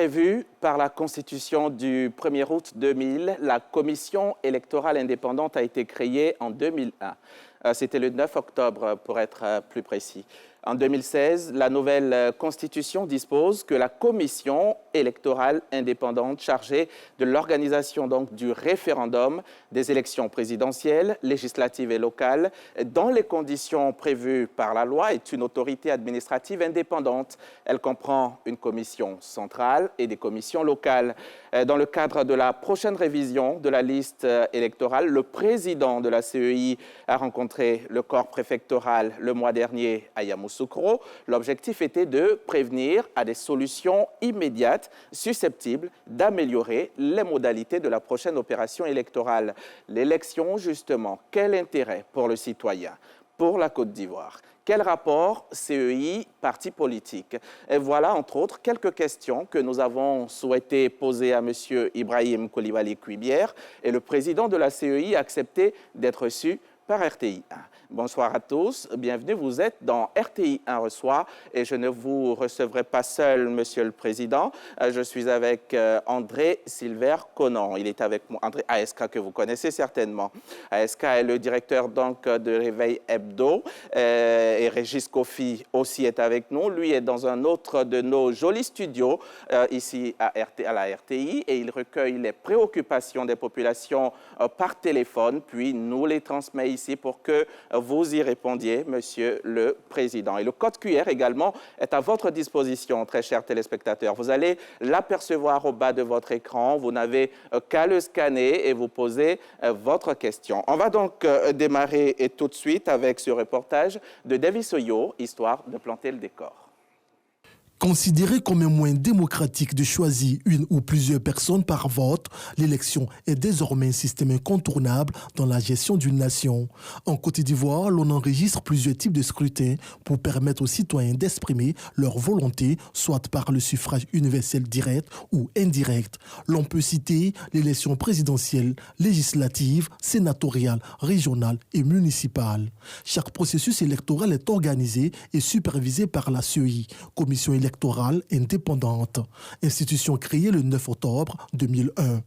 prévu par la Constitution du 1er août 2000, la Commission électorale indépendante a été créée en 2001. C'était le 9 octobre, pour être plus précis. En 2016, la nouvelle Constitution dispose que la Commission électorale indépendante chargée de l'organisation du référendum des élections présidentielles, législatives et locales, dans les conditions prévues par la loi, est une autorité administrative indépendante. Elle comprend une commission centrale et des commissions locales. Dans le cadre de la prochaine révision de la liste électorale, le président de la CEI a rencontré le corps préfectoral le mois dernier à Yamoussoukro. L'objectif était de prévenir à des solutions immédiates susceptibles d'améliorer les modalités de la prochaine opération électorale. L'élection, justement, quel intérêt pour le citoyen, pour la Côte d'Ivoire? Quel rapport CEI, parti politique? Et voilà, entre autres, quelques questions que nous avons souhaité poser à M. Ibrahim Coulibaly-Cuibière, et le président de la CEI a accepté d'être reçu par RTI 1. Bonsoir à tous, bienvenue, vous êtes dans RTI 1 reçoit et je ne vous recevrai pas seul, Monsieur le Président. Je suis avec André Silver-Conan. Il est avec moi, André ASK, que vous connaissez certainement. ASK est le directeur de Réveil Hebdo et Régis Kofi aussi est avec nous. Lui est dans un autre de nos jolis studios ici à la RTI et il recueille les préoccupations des populations par téléphone, puis nous les transmet ici pour que vous y répondiez, Monsieur le Président. Et le code QR également est à votre disposition, très chers téléspectateurs. Vous allez l'apercevoir au bas de votre écran. Vous n'avez qu'à le scanner et vous poser votre question. On va donc démarrer tout de suite avec ce reportage de Davis Oyo, histoire de planter le décor. Considéré comme un moyen démocratique de choisir une ou plusieurs personnes par vote, l'élection est désormais un système incontournable dans la gestion d'une nation. En Côte d'Ivoire, l'on enregistre plusieurs types de scrutins pour permettre aux citoyens d'exprimer leur volonté, soit par le suffrage universel direct ou indirect. L'on peut citer l'élection présidentielle, législative, sénatoriale, régionale et municipale. Chaque processus électoral est organisé et supervisé par la CEI, Commission électorale indépendante, institution créée le 9 octobre 2001.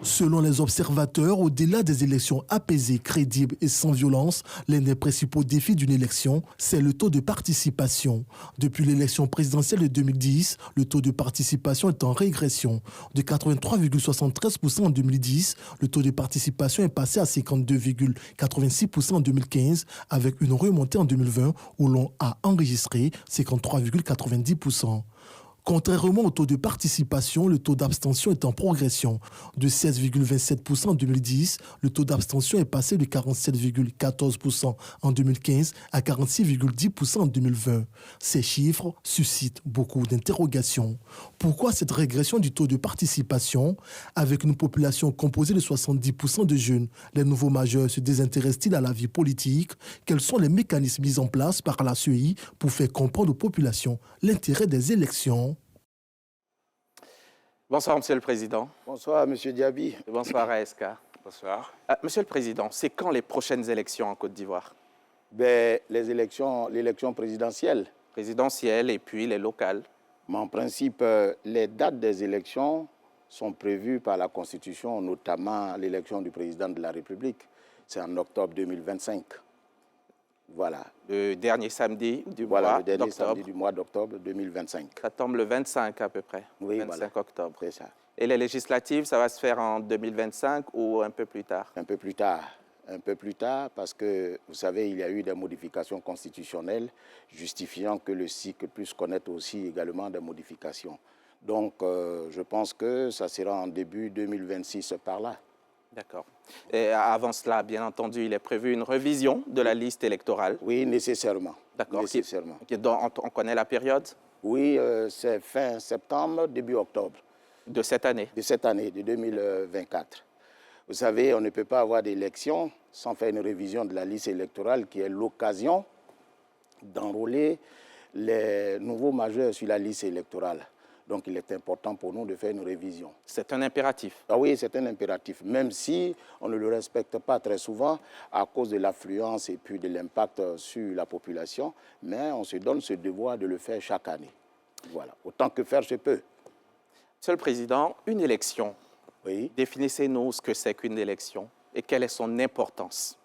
Selon les observateurs, au-delà des élections apaisées, crédibles et sans violence, l'un des principaux défis d'une élection, c'est le taux de participation. Depuis l'élection présidentielle de 2010, le taux de participation est en régression. De 83,73% en 2010, le taux de participation est passé à 52,86% en 2015, avec une remontée en 2020 où l'on a enregistré 53,90%. Contrairement au taux de participation, le taux d'abstention est en progression. De 16,27% en 2010, le taux d'abstention est passé de 47,14% en 2015 à 46,10% en 2020. Ces chiffres suscitent beaucoup d'interrogations. Pourquoi cette régression du taux de participation? Avec une population composée de 70% de jeunes, les nouveaux majeurs se désintéressent-ils à la vie politique? Quels sont les mécanismes mis en place par la CEI pour faire comprendre aux populations l'intérêt des élections? Bonsoir, Monsieur le Président. Bonsoir, Monsieur Diaby. Bonsoir, ASK. Bonsoir. Monsieur le Président, c'est quand les prochaines élections en Côte d'Ivoire? L'élection présidentielle. Présidentielle et puis les locales. Mais en principe, les dates des élections sont prévues par la Constitution, notamment l'élection du président de la République. C'est en octobre 2025. Voilà. Le dernier samedi du mois d'octobre 2025. Ça tombe le 25 à peu près. Oui, 25 octobre. C'est ça. Et les législatives, ça va se faire en 2025 ou un peu plus tard? Un peu plus tard. Un peu plus tard parce que, vous savez, il y a eu des modifications constitutionnelles justifiant que le cycle puisse connaître aussi également des modifications. Donc, je pense que ça sera en début 2026 par là. D'accord. Et avant cela, bien entendu, il est prévu une révision de la liste électorale. Oui, nécessairement. D'accord. Nécessairement. On connaît la période? Oui, c'est fin septembre, début octobre. De cette année? De cette année, de 2024. Vous savez, on ne peut pas avoir d'élection sans faire une révision de la liste électorale qui est l'occasion d'enrôler les nouveaux majeurs sur la liste électorale. Donc, il est important pour nous de faire une révision. C'est un impératif? Ah oui, c'est un impératif, même si on ne le respecte pas très souvent à cause de l'affluence et puis de l'impact sur la population, mais on se donne ce devoir de le faire chaque année. Voilà, autant que faire se peut. Monsieur le Président, une élection. Oui. Définissez-nous ce que c'est qu'une élection et quelle est son importance.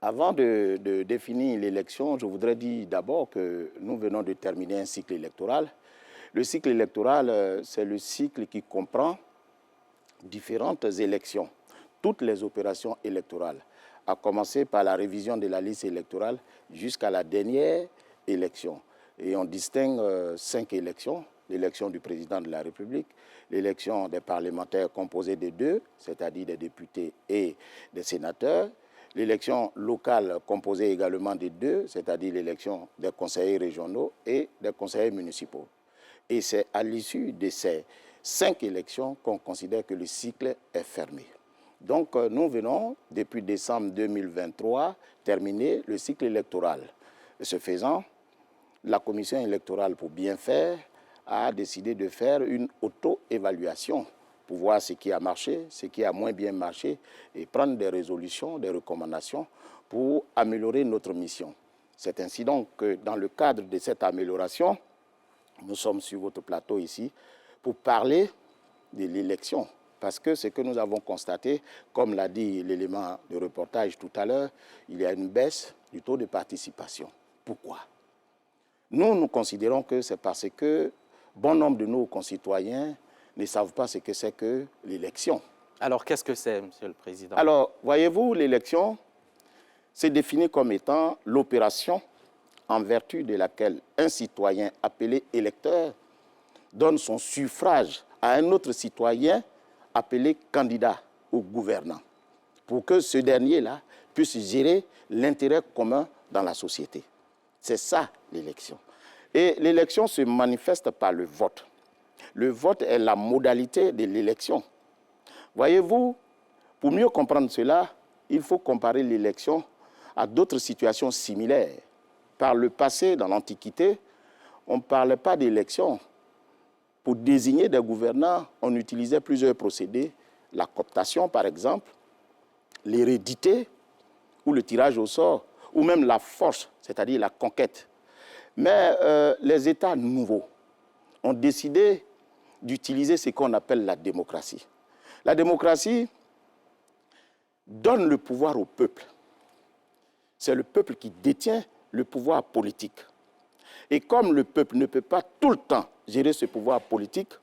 Avant de définir l'élection, je voudrais dire d'abord que nous venons de terminer un cycle électoral. Le cycle électoral, c'est le cycle qui comprend différentes élections, toutes les opérations électorales, à commencer par la révision de la liste électorale jusqu'à la dernière élection. Et on distingue 5 élections: l'élection du président de la République, l'élection des parlementaires composée de 2, c'est-à-dire des députés et des sénateurs, l'élection locale composée également de 2, c'est-à-dire l'élection des conseillers régionaux et des conseillers municipaux. Et c'est à l'issue de ces 5 élections qu'on considère que le cycle est fermé. Donc nous venons, depuis décembre 2023, terminer le cycle électoral. Et ce faisant, la commission électorale, pour bien faire, a décidé de faire une auto-évaluation pour voir ce qui a marché, ce qui a moins bien marché et prendre des résolutions, des recommandations pour améliorer notre mission. C'est ainsi donc que dans le cadre de cette amélioration, nous sommes sur votre plateau ici pour parler de l'élection. Parce que ce que nous avons constaté, comme l'a dit l'élément de reportage tout à l'heure, il y a une baisse du taux de participation. Pourquoi? Nous considérons que c'est parce que bon nombre de nos concitoyens ne savent pas ce que c'est que l'élection. Alors, qu'est-ce que c'est, Monsieur le Président? Alors, voyez-vous, l'élection, c'est défini comme étant l'opération en vertu de laquelle un citoyen appelé électeur donne son suffrage à un autre citoyen appelé candidat ou gouvernant, pour que ce dernier-là puisse gérer l'intérêt commun dans la société. C'est ça, l'élection. Et l'élection se manifeste par le vote. Le vote est la modalité de l'élection. Voyez-vous, pour mieux comprendre cela, il faut comparer l'élection à d'autres situations similaires. Par le passé, dans l'Antiquité, on ne parlait pas d'élection. Pour désigner des gouvernants, on utilisait plusieurs procédés. La cooptation, par exemple, l'hérédité ou le tirage au sort, ou même la force, c'est-à-dire la conquête. Mais les États nouveaux ont décidé d'utiliser ce qu'on appelle la démocratie. La démocratie donne le pouvoir au peuple. C'est le peuple qui détient le pouvoir politique. Et comme le peuple ne peut pas tout le temps gérer ce pouvoir politique,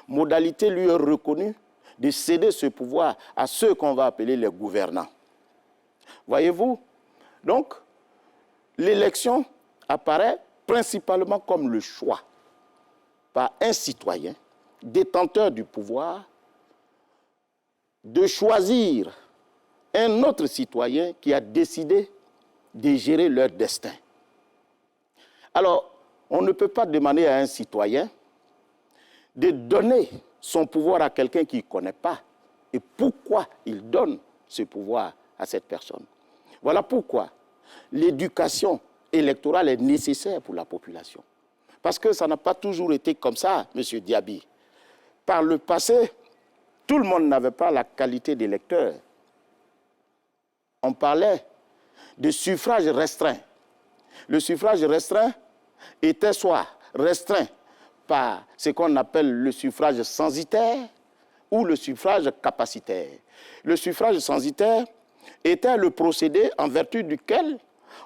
modalité lui est reconnue de céder ce pouvoir à ceux qu'on va appeler les gouvernants. Voyez-vous? Donc, l'élection apparaît principalement comme le choix par un citoyen détenteur du pouvoir de choisir un autre citoyen qui a décidé de gérer leur destin. Alors, on ne peut pas demander à un citoyen de donner son pouvoir à quelqu'un qu'il ne connaît pas. Et pourquoi il donne ce pouvoir à cette personne? Voilà pourquoi l'éducation électorale est nécessaire pour la population. Parce que ça n'a pas toujours été comme ça, M. Diaby. Par le passé, tout le monde n'avait pas la qualité d'électeur. On parlait de suffrage restreint. Le suffrage restreint était soit restreint par ce qu'on appelle le suffrage censitaire ou le suffrage capacitaire. Le suffrage censitaire était le procédé en vertu duquel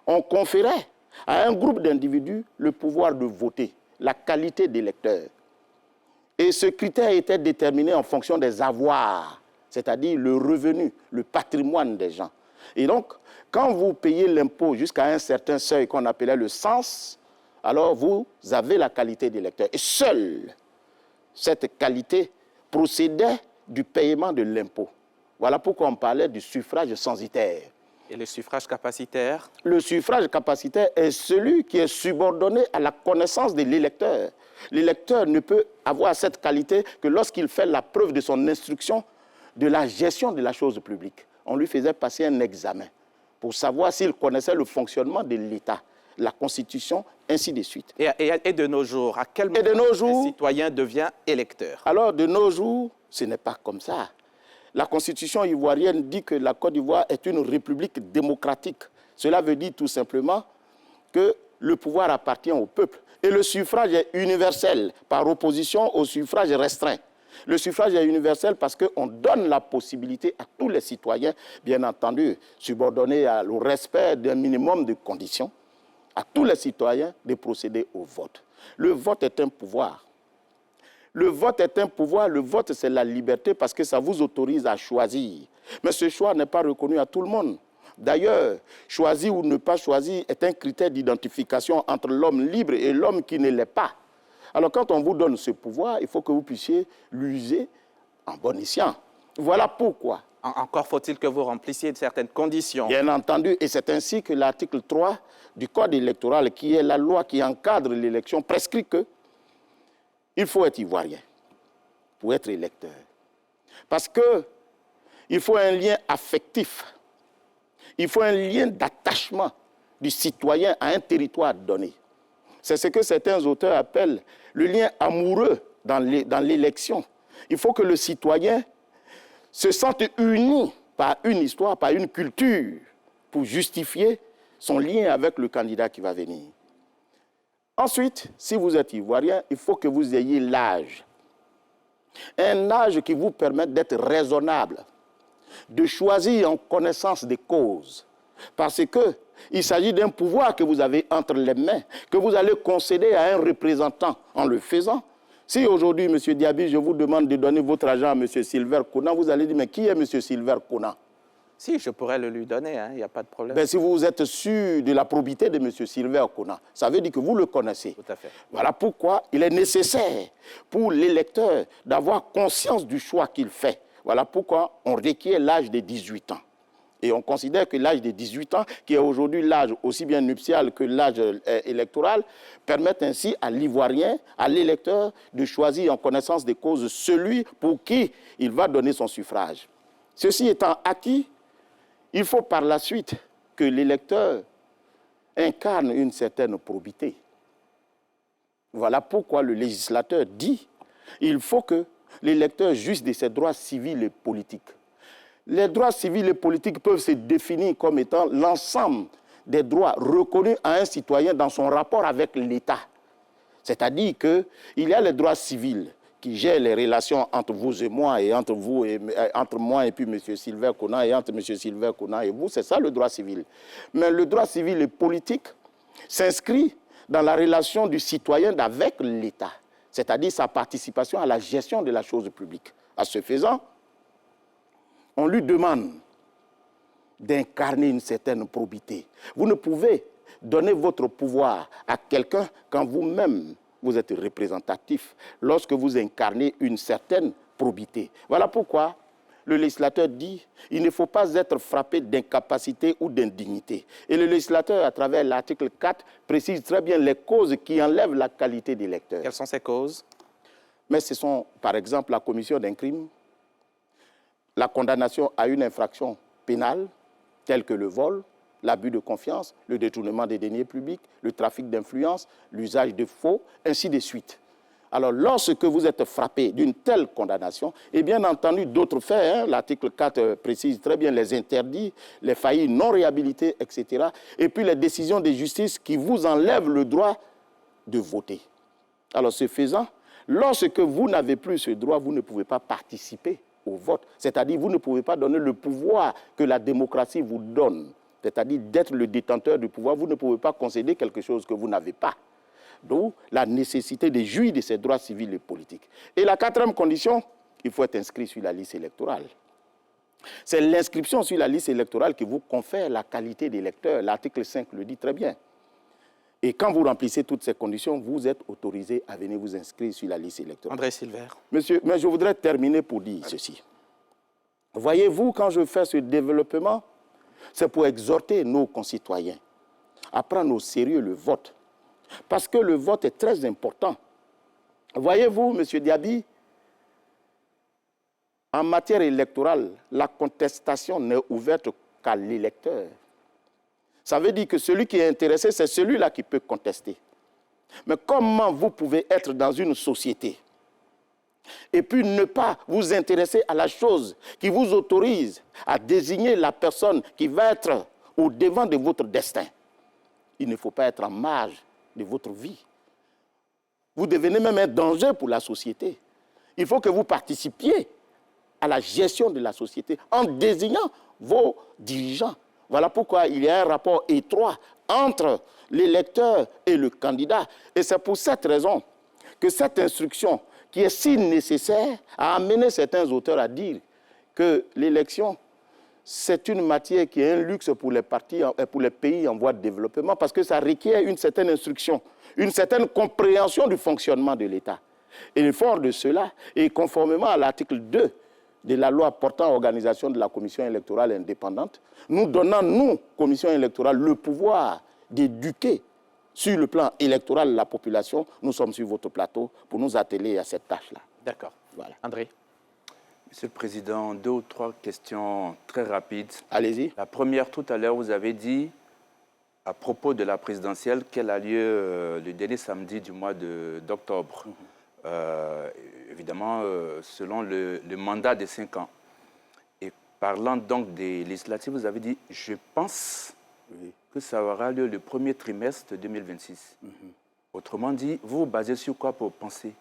on conférait à un groupe d'individus le pouvoir de voter, la qualité d'électeur. Et ce critère était déterminé en fonction des avoirs, c'est-à-dire le revenu, le patrimoine des gens. Et donc, quand vous payez l'impôt jusqu'à un certain seuil qu'on appelait le cens, alors vous avez la qualité d'électeur. Et seule cette qualité procédait du paiement de l'impôt. Voilà pourquoi on parlait du suffrage censitaire. Et le suffrage capacitaire? Le suffrage capacitaire est celui qui est subordonné à la connaissance de l'électeur. L'électeur ne peut avoir cette qualité que lorsqu'il fait la preuve de son instruction de la gestion de la chose publique. On lui faisait passer un examen pour savoir s'il connaissait le fonctionnement de l'État, la Constitution, ainsi de suite. Et de nos jours, à quel moment un citoyen devient électeur? Alors, de nos jours, ce n'est pas comme ça. La Constitution ivoirienne dit que la Côte d'Ivoire est une république démocratique. Cela veut dire tout simplement que le pouvoir appartient au peuple. Et le suffrage est universel, par opposition au suffrage restreint. Le suffrage est universel parce qu'on donne la possibilité à tous les citoyens, bien entendu, subordonnés au respect d'un minimum de conditions, à tous les citoyens de procéder au vote. Le vote est un pouvoir. Le vote est un pouvoir, le vote c'est la liberté parce que ça vous autorise à choisir. Mais ce choix n'est pas reconnu à tout le monde. D'ailleurs, choisir ou ne pas choisir est un critère d'identification entre l'homme libre et l'homme qui ne l'est pas. Alors quand on vous donne ce pouvoir, il faut que vous puissiez l'user en bon escient. Voilà pourquoi. Encore faut-il que vous remplissiez certaines conditions. Bien entendu, et c'est ainsi que l'article 3 du Code électoral, qui est la loi qui encadre l'élection, prescrit que il faut être ivoirien pour être électeur. Parce qu'il faut un lien affectif, il faut un lien d'attachement du citoyen à un territoire donné. C'est ce que certains auteurs appellent le lien amoureux dans l'élection. Il faut que le citoyen se sente uni par une histoire, par une culture, pour justifier son lien avec le candidat qui va venir. Ensuite, si vous êtes ivoirien, il faut que vous ayez l'âge. Un âge qui vous permette d'être raisonnable, de choisir en connaissance des causes. Parce qu'il s'agit d'un pouvoir que vous avez entre les mains, que vous allez concéder à un représentant en le faisant. Si aujourd'hui, M. Diaby, je vous demande de donner votre argent à M. Silver Kona, vous allez dire, mais qui est M. Silver Kona? Si, je pourrais le lui donner, il n'y a pas de problème. Ben, si vous êtes sûr de la probité de M. Silver Kona, ça veut dire que vous le connaissez. Tout à fait. Voilà pourquoi il est nécessaire pour l'électeur d'avoir conscience du choix qu'il fait. Voilà pourquoi on requiert l'âge de 18 ans. Et on considère que l'âge de 18 ans, qui est aujourd'hui l'âge aussi bien nuptial que l'âge électoral, permet ainsi à l'ivoirien, à l'électeur, de choisir en connaissance des causes celui pour qui il va donner son suffrage. Ceci étant acquis, il faut par la suite que l'électeur incarne une certaine probité. Voilà pourquoi le législateur dit qu'il faut que l'électeur jouisse de ses droits civils et politiques. Les droits civils et politiques peuvent se définir comme étant l'ensemble des droits reconnus à un citoyen dans son rapport avec l'État. C'est-à-dire qu'il y a les droits civils qui gèrent les relations entre vous et moi, et entre moi et puis M. Silver Kona, et entre M. Silver Kona et vous, c'est ça le droit civil. Mais le droit civil et politique s'inscrit dans la relation du citoyen avec l'État, c'est-à-dire sa participation à la gestion de la chose publique. À ce faisant, on lui demande d'incarner une certaine probité. Vous ne pouvez donner votre pouvoir à quelqu'un quand vous-même vous êtes représentatif, lorsque vous incarnez une certaine probité. Voilà pourquoi le législateur dit qu'il ne faut pas être frappé d'incapacité ou d'indignité. Et le législateur, à travers l'article 4, précise très bien les causes qui enlèvent la qualité d'électeur. Quelles sont ces causes? Mais ce sont, par exemple, la commission d'un crime, la condamnation à une infraction pénale, telle que le vol, l'abus de confiance, le détournement des deniers publics, le trafic d'influence, l'usage de faux, ainsi de suite. Alors, lorsque vous êtes frappé d'une telle condamnation, et bien entendu d'autres faits, l'article 4 précise très bien les interdits, les faillites non réhabilitées, etc. Et puis les décisions de justice qui vous enlèvent le droit de voter. Alors, ce faisant, lorsque vous n'avez plus ce droit, vous ne pouvez pas participer au vote. C'est-à-dire, vous ne pouvez pas donner le pouvoir que la démocratie vous donne. C'est-à-dire d'être le détenteur du pouvoir, vous ne pouvez pas concéder quelque chose que vous n'avez pas. D'où la nécessité de jouir de ses droits civils et politiques. Et la quatrième condition, il faut être inscrit sur la liste électorale. C'est l'inscription sur la liste électorale qui vous confère la qualité d'électeur. L'article 5 le dit très bien. Et quand vous remplissez toutes ces conditions, vous êtes autorisé à venir vous inscrire sur la liste électorale. André Silver. Monsieur, mais je voudrais terminer pour dire ceci. Voyez-vous, quand je fais ce développement, c'est pour exhorter nos concitoyens à prendre au sérieux le vote. Parce que le vote est très important. Voyez-vous, M. Diaby, en matière électorale, la contestation n'est ouverte qu'à l'électeur. Ça veut dire que celui qui est intéressé, c'est celui-là qui peut contester. Mais comment vous pouvez être dans une société et puis ne pas vous intéresser à la chose qui vous autorise à désigner la personne qui va être au devant de votre destin? il ne faut pas être en marge de votre vie. Vous devenez même un danger pour la société. Il faut que vous participiez à la gestion de la société en désignant vos dirigeants. Voilà pourquoi il y a un rapport étroit entre l'électeur et le candidat. Et c'est pour cette raison que cette instruction, qui est si nécessaire, a amené certains auteurs à dire que l'élection, c'est une matière qui est un luxe pour les pays en voie de développement parce que ça requiert une certaine instruction, une certaine compréhension du fonctionnement de l'État. Et fort de cela, et conformément à l'article 2 de la loi portant organisation de la Commission électorale indépendante, nous donnons, nous, Commission électorale, le pouvoir d'éduquer sur le plan électoral la population. Nous sommes sur votre plateau pour nous atteler à cette tâche-là. D'accord. Voilà. André? Monsieur le Président, 2 ou 3 questions très rapides. Allez-y. La première, tout à l'heure, vous avez dit, à propos de la présidentielle, qu'elle a lieu le dernier samedi du mois d'octobre. Évidemment, selon le mandat de 5 ans. Et parlant donc des législatives, vous avez dit, je pense que ça aura lieu le premier trimestre 2026. Autrement dit, vous vous basez sur quoi pour penser?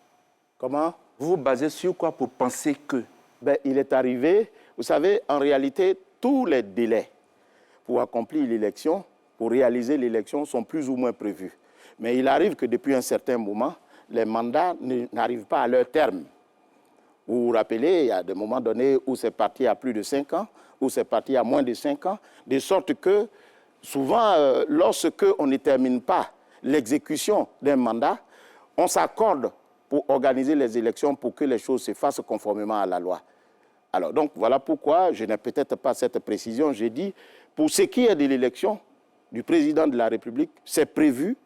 Comment? Vous vous basez sur quoi pour penser que? Ben, il est arrivé, vous savez, en réalité, tous les délais pour accomplir l'élection, pour réaliser l'élection, sont plus ou moins prévus. Mais il arrive que depuis un certain moment, les mandats n'arrivent pas à leur terme. Vous vous rappelez, il y a des moments donnés où c'est parti à plus de 5 ans, où c'est parti à moins de 5 ans, de sorte que souvent, lorsque on ne termine pas l'exécution d'un mandat, on s'accorde pour organiser les élections pour que les choses se fassent conformément à la loi. Alors, donc, voilà pourquoi je n'ai peut-être pas cette précision. J'ai dit, pour ce qui est de l'élection du président de la République, c'est prévu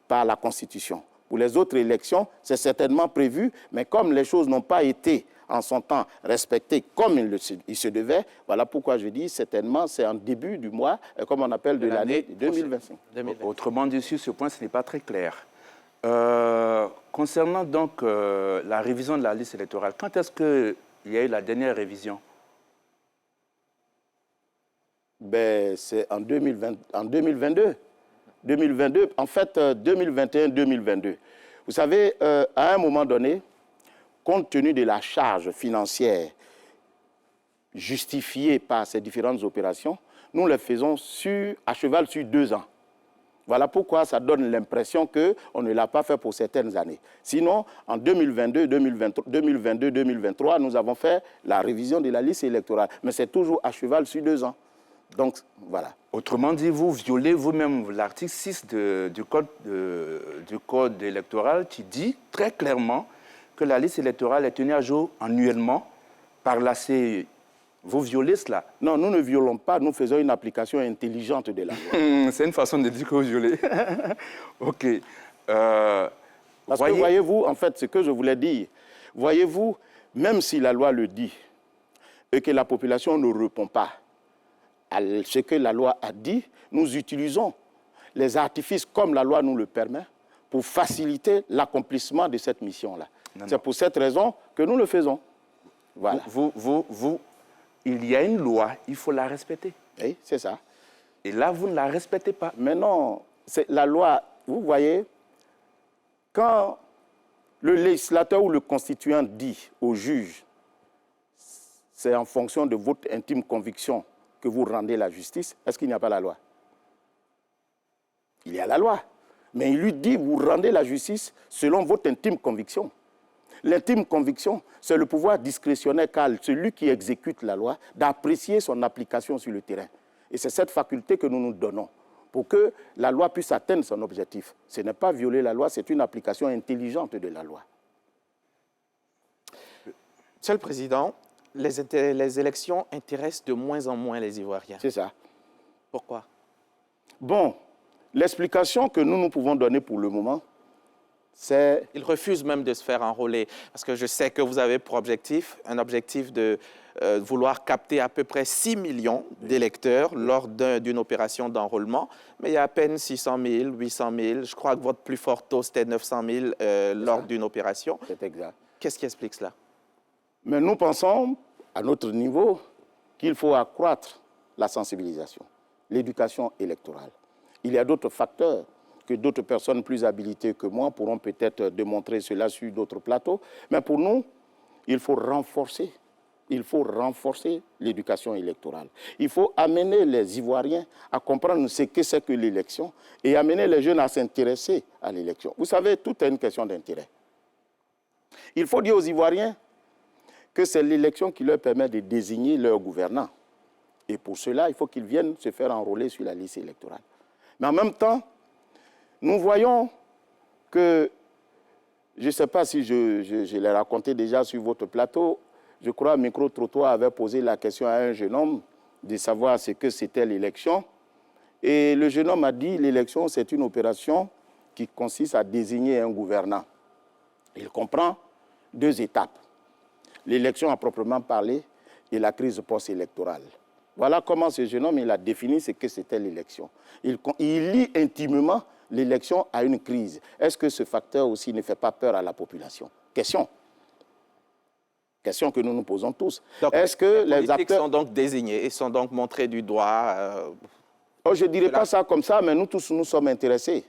par la Constitution. Pour les autres élections, c'est certainement prévu, mais comme les choses n'ont pas été en son temps respectées comme il se devait, voilà pourquoi je dis certainement c'est en début du mois, comme on appelle de l'année 2025. Autrement dit, sur ce point, ce n'est pas très clair. Concernant donc la révision de la liste électorale, quand est-ce qu'il y a eu la dernière révision? Ben, c'est en 2022. 2022, en fait, 2021-2022. Vous savez, à un moment donné, compte tenu de la charge financière justifiée par ces différentes opérations, nous les faisons à cheval sur 2 ans. Voilà pourquoi ça donne l'impression qu'on ne l'a pas fait pour certaines années. Sinon, en 2022-2023, nous avons fait la révision de la liste électorale. Mais c'est toujours à cheval sur 2 ans. Donc, voilà. Autrement dit, vous violez vous-même l'article 6 du code électoral qui dit très clairement que la liste électorale est tenue à jour annuellement par la CEI. Vous violez cela? Non, nous ne violons pas, nous faisons une application intelligente de la loi. C'est une façon de dire que vous violez. OK. Parce que voyez-vous, en fait, ce que je voulais dire, voyez-vous, même si la loi le dit et que la population ne répond pas à ce que la loi a dit, nous utilisons les artifices comme la loi nous le permet pour faciliter l'accomplissement de cette mission-là. C'est pour cette raison que nous le faisons. Voilà. Il y a une loi, il faut la respecter. Oui, c'est ça. Et là, vous ne la respectez pas. Mais non, c'est la loi. Vous voyez, quand le législateur ou le constituant dit au juge, c'est en fonction de votre intime conviction que vous rendez la justice, est-ce qu'il n'y a pas la loi? Il y a la loi. Mais il lui dit, vous rendez la justice selon votre intime conviction. L'intime conviction, c'est le pouvoir discrétionnaire qu'a celui qui exécute la loi d'apprécier son application sur le terrain. Et c'est cette faculté que nous nous donnons pour que la loi puisse atteindre son objectif. Ce n'est pas violer la loi, c'est une application intelligente de la loi. Monsieur le Président, les élections intéressent de moins en moins les Ivoiriens. C'est ça. Pourquoi? Bon, l'explication que nous pouvons donner pour le moment, c'est... Ils refusent même de se faire enrôler, parce que je sais que vous avez pour objectif, un objectif de vouloir capter à peu près 6 millions d'électeurs lors d'une opération d'enrôlement, mais il y a à peine 600 000, 800 000. Je crois que votre plus fort taux, c'était 900 000 lors d'une opération. C'est exact. Qu'est-ce qui explique cela? Mais nous pensons, à notre niveau, qu'il faut accroître la sensibilisation, l'éducation électorale. Il y a d'autres facteurs que d'autres personnes plus habilitées que moi pourront peut-être démontrer cela sur d'autres plateaux. Mais pour nous, il faut renforcer l'éducation électorale. Il faut amener les Ivoiriens à comprendre ce que c'est que l'élection et amener les jeunes à s'intéresser à l'élection. Vous savez, tout est une question d'intérêt. Il faut dire aux Ivoiriens que c'est l'élection qui leur permet de désigner leurs gouvernants. Et pour cela, il faut qu'ils viennent se faire enrôler sur la liste électorale. Mais en même temps, nous voyons que, je ne sais pas si je l'ai raconté déjà sur votre plateau, je crois que Micro-Trottoir avait posé la question à un jeune homme de savoir ce que c'était l'élection. Et le jeune homme a dit l'élection, c'est une opération qui consiste à désigner un gouvernant. Il comprend deux étapes. L'élection à proprement parler et la crise post-électorale. Voilà comment ce jeune homme il a défini ce que c'était l'élection. Il lie intimement l'élection à une crise. Est-ce que ce facteur aussi ne fait pas peur à la population? Question que nous nous posons tous. Est-ce que les acteurs sont donc désignés et sont donc montrés du doigt je ne dirais pas ça comme ça, mais nous tous, nous sommes intéressés.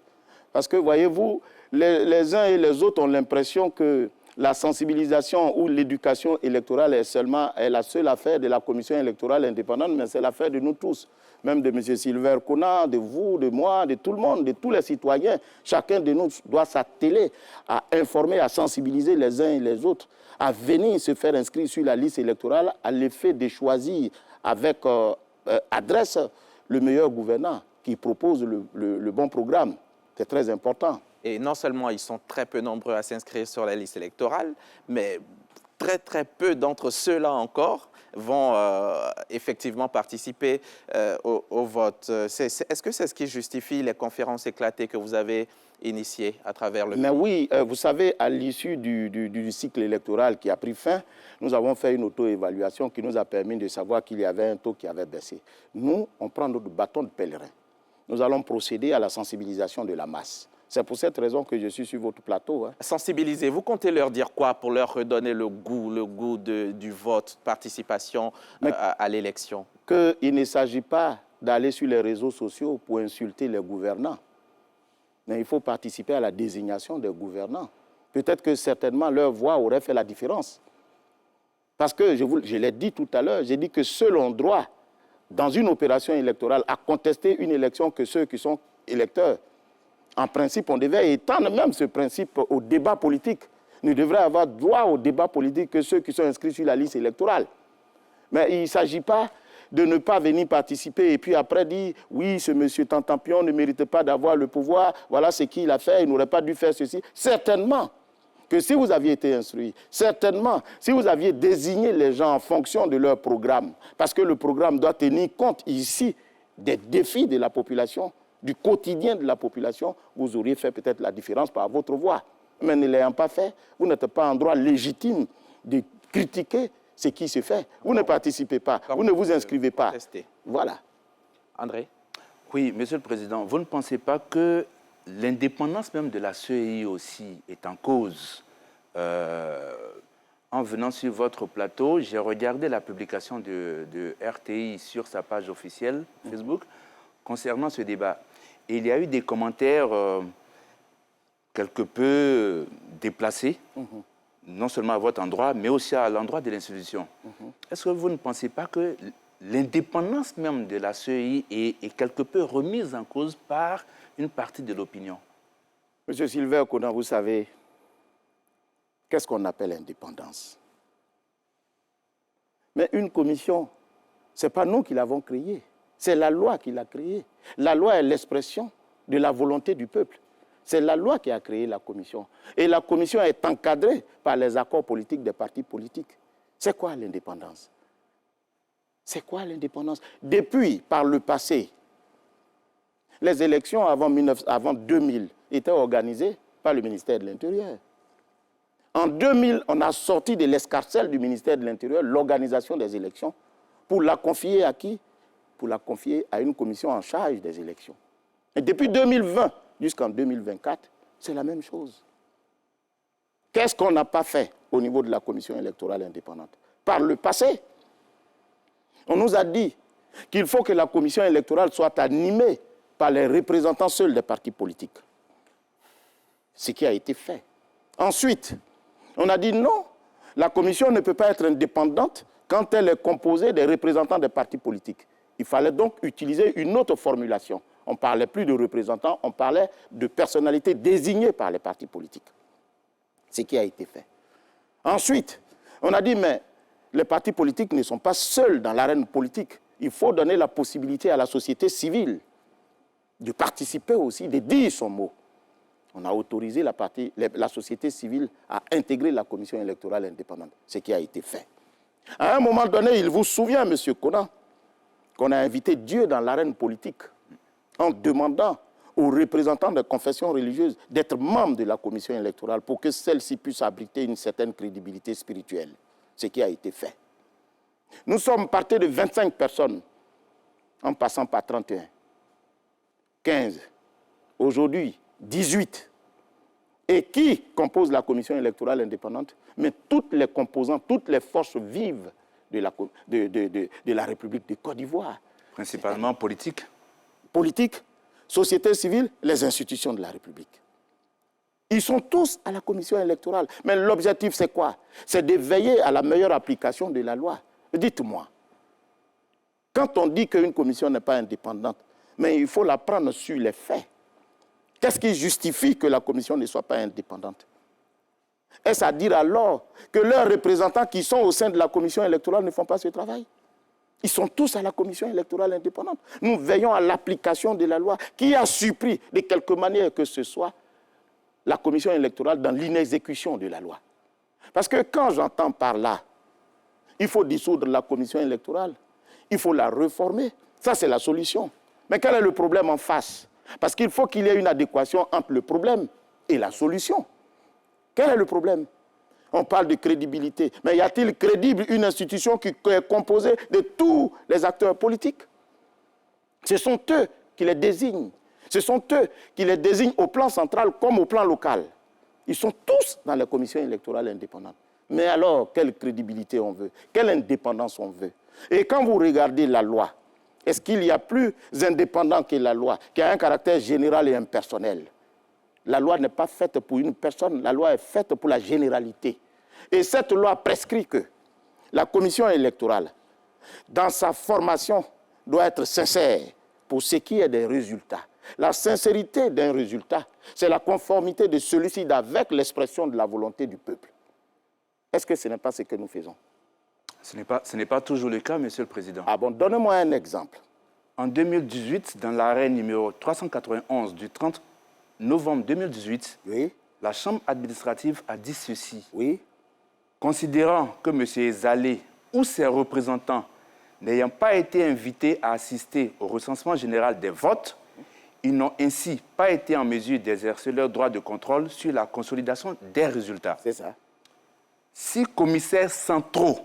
Parce que, voyez-vous, les uns et les autres ont l'impression que la sensibilisation ou l'éducation électorale est la seule affaire de la commission électorale indépendante, mais c'est l'affaire de nous tous, même de M. Sylvain Kona, de vous, de moi, de tout le monde, de tous les citoyens. Chacun de nous doit s'atteler à informer, à sensibiliser les uns et les autres, à venir se faire inscrire sur la liste électorale à l'effet de choisir avec adresse le meilleur gouvernant qui propose le bon programme. C'est très important. Et non seulement ils sont très peu nombreux à s'inscrire sur la liste électorale, mais très peu d'entre ceux-là encore vont effectivement participer au vote. Est-ce que c'est ce qui justifie les conférences éclatées que vous avez initiées à travers le pays? Mais oui, vous savez, à l'issue du cycle électoral qui a pris fin, nous avons fait une auto-évaluation qui nous a permis de savoir qu'il y avait un taux qui avait baissé. Nous, on prend notre bâton de pèlerin. Nous allons procéder à la sensibilisation de la masse. C'est pour cette raison que je suis sur votre plateau. Sensibiliser, vous comptez leur dire quoi pour leur redonner le goût du vote, participation à l'élection? Qu'il ne s'agit pas d'aller sur les réseaux sociaux pour insulter les gouvernants. Mais il faut participer à la désignation des gouvernants. Peut-être que certainement leur voix aurait fait la différence. Parce que, je l'ai dit tout à l'heure, j'ai dit que seuls ont droit, dans une opération électorale, à contester une élection que ceux qui sont électeurs. En principe, on devait étendre même ce principe au débat politique. Nous devrions avoir droit au débat politique que ceux qui sont inscrits sur la liste électorale. Mais il ne s'agit pas de ne pas venir participer et puis après dire « oui, ce monsieur Tantampion ne mérite pas d'avoir le pouvoir, voilà ce qu'il a fait, il n'aurait pas dû faire ceci ». Certainement que si vous aviez été instruit, certainement si vous aviez désigné les gens en fonction de leur programme, parce que le programme doit tenir compte ici des défis de la population, du quotidien de la population, vous auriez fait peut-être la différence par votre voix. Mais ne l'ayant pas fait, vous n'êtes pas en droit légitime de critiquer ce qui se fait. Vous ne participez pas, vous ne vous inscrivez pas. Voilà. André? Oui, Monsieur le Président, vous ne pensez pas que l'indépendance même de la CEI aussi est en cause? En venant sur votre plateau, j'ai regardé la publication de RTI sur sa page officielle Facebook concernant ce débat. Et il y a eu des commentaires quelque peu déplacés, non seulement à votre endroit, mais aussi à l'endroit de l'institution. Est-ce que vous ne pensez pas que l'indépendance même de la CEI est quelque peu remise en cause par une partie de l'opinion? Monsieur Sylvain Kona, vous savez, qu'est-ce qu'on appelle indépendance? Mais une commission, ce n'est pas nous qui l'avons créée. C'est la loi qui l'a créée. La loi est l'expression de la volonté du peuple. C'est la loi qui a créé la commission. Et la commission est encadrée par les accords politiques des partis politiques. C'est quoi l'indépendance? C'est quoi l'indépendance? Depuis, par le passé, les élections avant 2000 étaient organisées par le ministère de l'Intérieur. En 2000, on a sorti de l'escarcelle du ministère de l'Intérieur l'organisation des élections pour la confier à qui? Pour la confier à une commission en charge des élections. Et depuis 2020 jusqu'en 2024, c'est la même chose. Qu'est-ce qu'on n'a pas fait au niveau de la commission électorale indépendante? Par le passé, on nous a dit qu'il faut que la commission électorale soit animée par les représentants seuls des partis politiques. Ce qui a été fait. Ensuite, on a dit non, la commission ne peut pas être indépendante quand elle est composée des représentants des partis politiques. Il fallait donc utiliser une autre formulation. On ne parlait plus de représentants, on parlait de personnalités désignées par les partis politiques. Ce qui a été fait. Ensuite, on a dit, mais les partis politiques ne sont pas seuls dans l'arène politique. Il faut donner la possibilité à la société civile de participer aussi, de dire son mot. On a autorisé la société civile à intégrer la commission électorale indépendante, ce qui a été fait. À un moment donné, il vous souvient, M. Konan, qu'on a invité Dieu dans l'arène politique en demandant aux représentants de confessions religieuses d'être membres de la commission électorale pour que celle-ci puisse abriter une certaine crédibilité spirituelle, ce qui a été fait. Nous sommes partis de 25 personnes en passant par 31, 15, aujourd'hui 18. Et qui compose la commission électorale indépendante? Mais toutes les composantes, toutes les forces vives de la République de Côte d'Ivoire. Principalement politique. Politique, société civile, les institutions de la République. Ils sont tous à la commission électorale. Mais l'objectif, c'est quoi? C'est de veiller à la meilleure application de la loi. Dites-moi, quand on dit qu'une commission n'est pas indépendante, mais il faut la prendre sur les faits. Qu'est-ce qui justifie que la commission ne soit pas indépendante? Est-ce à dire alors que leurs représentants qui sont au sein de la commission électorale ne font pas ce travail? Ils sont tous à la commission électorale indépendante. Nous veillons à l'application de la loi qui a surpris de quelque manière que ce soit la commission électorale dans l'inexécution de la loi. Parce que quand j'entends par là, il faut dissoudre la commission électorale, il faut la réformer, ça c'est la solution. Mais quel est le problème en face? Parce qu'il faut qu'il y ait une adéquation entre le problème et la solution. Quel est le problème? On parle de crédibilité. Mais y a-t-il crédible une institution qui est composée de tous les acteurs politiques? Ce sont eux qui les désignent. Ce sont eux qui les désignent au plan central comme au plan local. Ils sont tous dans la commission électorale indépendante. Mais alors, quelle crédibilité on veut? Quelle indépendance on veut? Et quand vous regardez la loi, est-ce qu'il y a plus indépendant que la loi, qui a un caractère général et impersonnel? La loi n'est pas faite pour une personne, la loi est faite pour la généralité. Et cette loi prescrit que la commission électorale, dans sa formation, doit être sincère pour ce qui est des résultats. La sincérité d'un résultat, c'est la conformité de celui-ci avec l'expression de la volonté du peuple. Est-ce que ce n'est pas ce que nous faisons? Ce n'est pas toujours le cas, Monsieur le Président. Ah bon, donnez-moi un exemple. En 2018, dans l'arrêt numéro 391 du 30 novembre 2018, Oui. la Chambre administrative a dit ceci. Oui. Considérant que M. Ezalé ou ses représentants n'ayant pas été invités à assister au recensement général des votes, ils n'ont ainsi pas été en mesure d'exercer leur droit de contrôle sur la consolidation des résultats. C'est ça. Si commissaires centraux,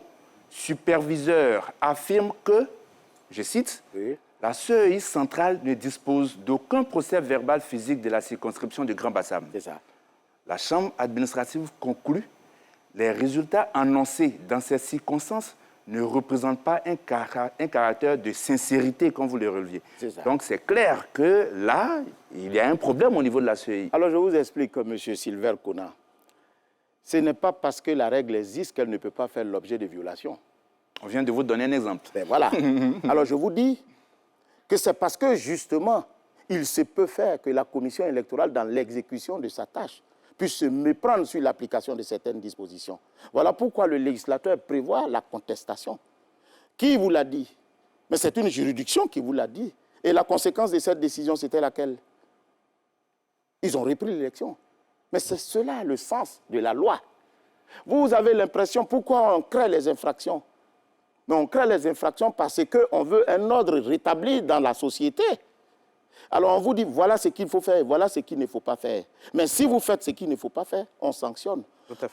superviseurs affirment que, je cite, Oui. la CEI centrale ne dispose d'aucun procès verbal physique de la circonscription de Grand Bassam. C'est ça. La Chambre administrative conclut les résultats annoncés dans ces circonstances ne représentent pas un caractère de sincérité, comme vous le releviez. Donc c'est clair que là, il y a un problème au niveau de la CEI. Alors je vous explique, M. Silver Konan. Ce n'est pas parce que la règle existe qu'elle ne peut pas faire l'objet de violations. On vient de vous donner un exemple. Ben voilà. Alors je vous dis que c'est parce que justement, il se peut faire que la commission électorale, dans l'exécution de sa tâche, puisse se méprendre sur l'application de certaines dispositions. Voilà pourquoi le législateur prévoit la contestation. Qui vous l'a dit? Mais c'est une juridiction qui vous l'a dit. Et la conséquence de cette décision, c'était laquelle? Ils ont repris l'élection. Mais c'est cela le sens de la loi. Vous avez l'impression, pourquoi on crée les infractions? Mais on crée les infractions parce qu'on veut un ordre rétabli dans la société. Alors on vous dit, voilà ce qu'il faut faire, voilà ce qu'il ne faut pas faire. Mais si vous faites ce qu'il ne faut pas faire, on sanctionne.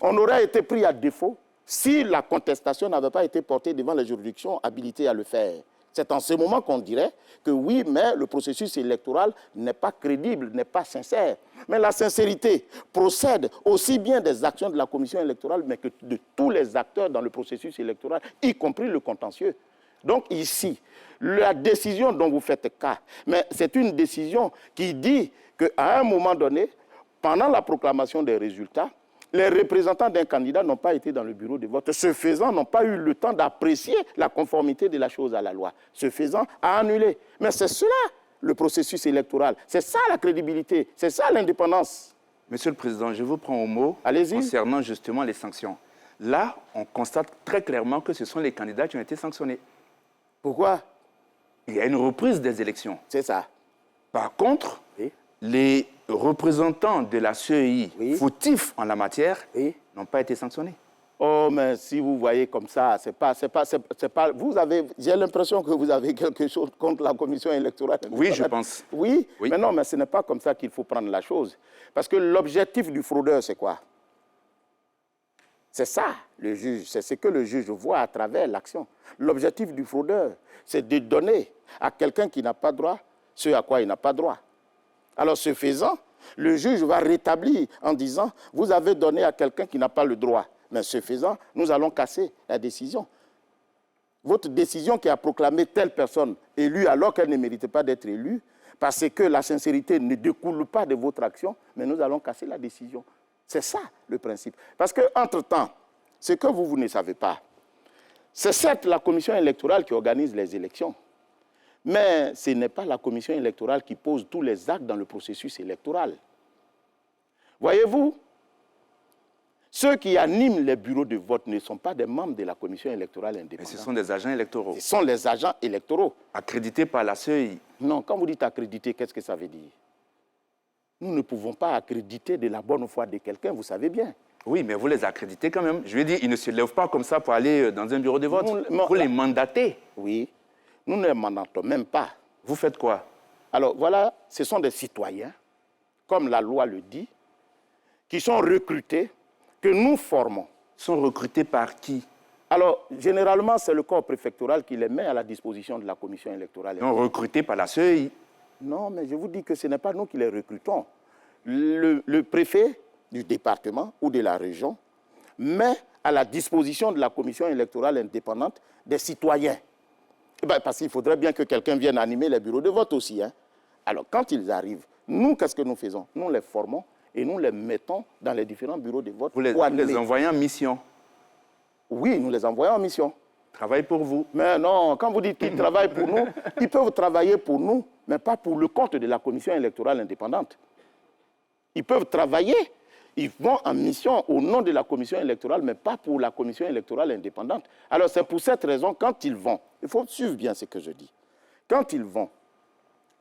On aurait été pris à défaut si la contestation n'avait pas été portée devant les juridictions habilitées à le faire. C'est en ce moment qu'on dirait que oui, mais le processus électoral n'est pas crédible, n'est pas sincère. Mais la sincérité procède aussi bien des actions de la commission électorale, mais que de tous les acteurs dans le processus électoral, y compris le contentieux. Donc ici, la décision dont vous faites cas, mais c'est une décision qui dit qu'à un moment donné, pendant la proclamation des résultats, les représentants d'un candidat n'ont pas été dans le bureau de vote. Ce faisant, n'ont pas eu le temps d'apprécier la conformité de la chose à la loi. Ce faisant, a annulé. Mais c'est cela, le processus électoral. C'est ça la crédibilité. C'est ça l'indépendance. Monsieur le Président, je vous prends au mot Allez-y. concernant justement les sanctions. Là, on constate très clairement que ce sont les candidats qui ont été sanctionnés. Pourquoi? Il y a une reprise des élections. C'est ça. Par contre, Oui. les représentants de la CEI Oui. fautifs en la matière Oui. n'ont pas été sanctionnés. Oh, mais si vous voyez comme ça, c'est pas, vous avez, j'ai l'impression que vous avez quelque chose contre la commission électorale. Oui, je pense. Oui, Oui. mais non, mais ce n'est pas comme ça qu'il faut prendre la chose. Parce que l'objectif du fraudeur, c'est quoi? C'est ça, le juge, c'est ce que le juge voit à travers l'action. L'objectif du fraudeur, c'est de donner à quelqu'un qui n'a pas droit ce à quoi il n'a pas droit. Alors, ce faisant, le juge va rétablir en disant, vous avez donné à quelqu'un qui n'a pas le droit. Mais ce faisant, nous allons casser la décision. Votre décision qui a proclamé telle personne élue alors qu'elle ne méritait pas d'être élue, parce que la sincérité ne découle pas de votre action, mais nous allons casser la décision. C'est ça le principe. Parce qu'entre-temps, ce que vous ne savez pas, c'est certes la commission électorale qui organise les élections, mais ce n'est pas la commission électorale qui pose tous les actes dans le processus électoral. Voyez-vous, ceux qui animent les bureaux de vote ne sont pas des membres de la commission électorale Mais indépendante. ce sont des agents électoraux Ce sont les agents électoraux. accrédités par la CEI. Non, quand vous dites accréditer, qu'est-ce que ça veut dire? Nous ne pouvons pas accréditer de la bonne foi de quelqu'un, vous savez bien. Oui, mais vous les accréditez quand même. Je veux dire, ils ne se lèvent pas comme ça pour aller dans un bureau de vote. Vous les mandatez. Oui, nous ne les mandatons même pas. Vous faites quoi? Alors voilà, ce sont des citoyens, comme la loi le dit, qui sont recrutés, que nous formons. Ils sont recrutés par qui? Alors, généralement, c'est le corps préfectoral qui les met à la disposition de la commission électorale. Ils sont recrutés par la CEI. Non, mais je vous dis que ce n'est pas nous qui les recrutons. Le préfet du département ou de la région met à la disposition de la commission électorale indépendante des citoyens. Eh bien, parce qu'il faudrait bien que quelqu'un vienne animer les bureaux de vote aussi. Hein. Alors, quand ils arrivent, nous, qu'est-ce que nous faisons? Nous les formons et nous les mettons dans les différents bureaux de vote. Vous les envoyez en mission. Oui, nous les envoyons en mission. Travaillent pour vous. Mais non, quand vous dites qu'ils travaillent pour nous, ils peuvent travailler pour nous, mais pas pour le compte de la commission électorale indépendante. Ils peuvent travailler, ils vont en mission au nom de la commission électorale, mais pas pour la commission électorale indépendante. Alors c'est pour cette raison, quand ils vont, il faut suivre bien ce que je dis, quand ils vont,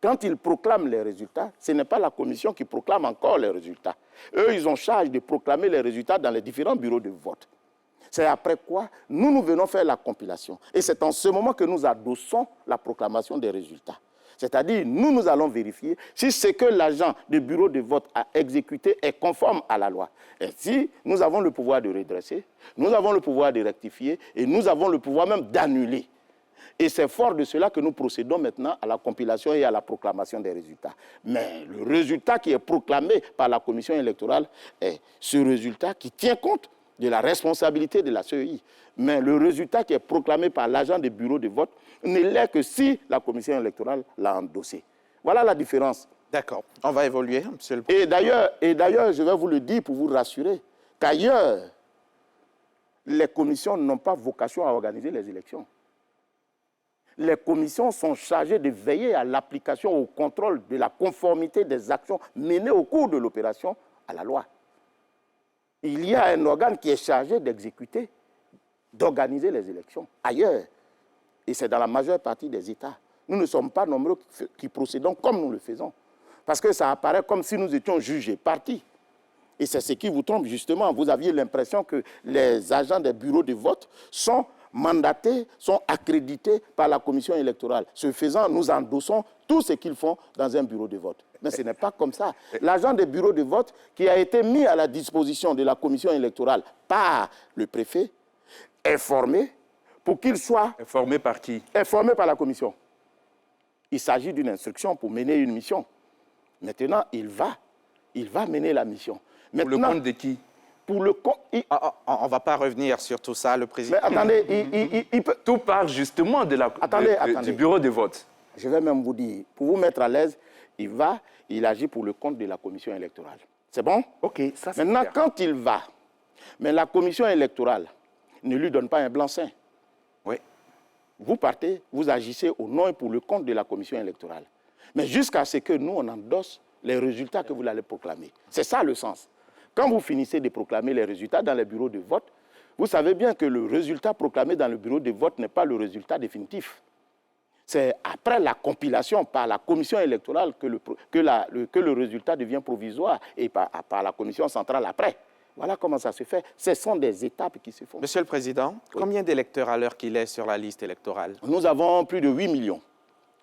quand ils proclament les résultats, ce n'est pas la commission qui proclame encore les résultats. Eux, ils ont charge de proclamer les résultats dans les différents bureaux de vote. C'est après quoi nous venons faire la compilation. Et c'est en ce moment que nous adossons la proclamation des résultats. C'est-à-dire, nous allons vérifier si ce que l'agent du bureau de vote a exécuté est conforme à la loi. Et si nous avons le pouvoir de redresser, nous avons le pouvoir de rectifier et nous avons le pouvoir même d'annuler. Et c'est fort de cela que nous procédons maintenant à la compilation et à la proclamation des résultats. Mais le résultat qui est proclamé par la commission électorale est ce résultat qui tient compte de la responsabilité de la CEI. Mais le résultat qui est proclamé par l'agent des bureaux de vote ne l'est que si la commission électorale l'a endossé. Voilà la différence. D'accord. On va évoluer, monsieur le Président. Et d'ailleurs, je vais vous le dire pour vous rassurer, qu'ailleurs, les commissions n'ont pas vocation à organiser les élections. Les commissions sont chargées de veiller à l'application, au contrôle de la conformité des actions menées au cours de l'opération à la loi. Il y a un organe qui est chargé d'exécuter, d'organiser les élections ailleurs. Et c'est dans la majeure partie des États. Nous ne sommes pas nombreux qui procédons comme nous le faisons. Parce que ça apparaît comme si nous étions jugés partis. Et c'est ce qui vous trompe justement. Vous aviez l'impression que les agents des bureaux de vote sont mandatés, sont accrédités par la commission électorale. Ce faisant, nous endossons tout ce qu'ils font dans un bureau de vote. Mais ce n'est pas comme ça. L'agent des bureaux de vote qui a été mis à la disposition de la commission électorale par le préfet est formé pour qu'il soit... Formé par qui? Est formé par la commission. Il s'agit d'une instruction pour mener une mission. Maintenant, il va mener la mission. Pour le compte de qui? pour le compte... On ne va pas revenir sur tout ça, le président. Mais attendez, il peut... Tout part justement de du bureau de vote. Je vais même vous dire, pour vous mettre à l'aise, il agit pour le compte de la commission électorale. C'est bon? OK, ça c'est Maintenant, clair. quand il va, mais la commission électorale ne lui donne pas un blanc-seing. Oui. Vous partez, vous agissez au nom et pour le compte de la commission électorale. Mais jusqu'à ce que nous, on endosse les résultats que vous allez proclamer. C'est ça le sens. Quand vous finissez de proclamer les résultats dans les bureaux de vote, vous savez bien que le résultat proclamé dans le bureau de vote n'est pas le résultat définitif. C'est après la compilation par la commission électorale que le résultat devient provisoire et par la commission centrale après. Voilà comment ça se fait. Ce sont des étapes qui se font. Monsieur le Président, combien d'électeurs à l'heure qu'il est sur la liste électorale? Nous avons plus de 8 millions.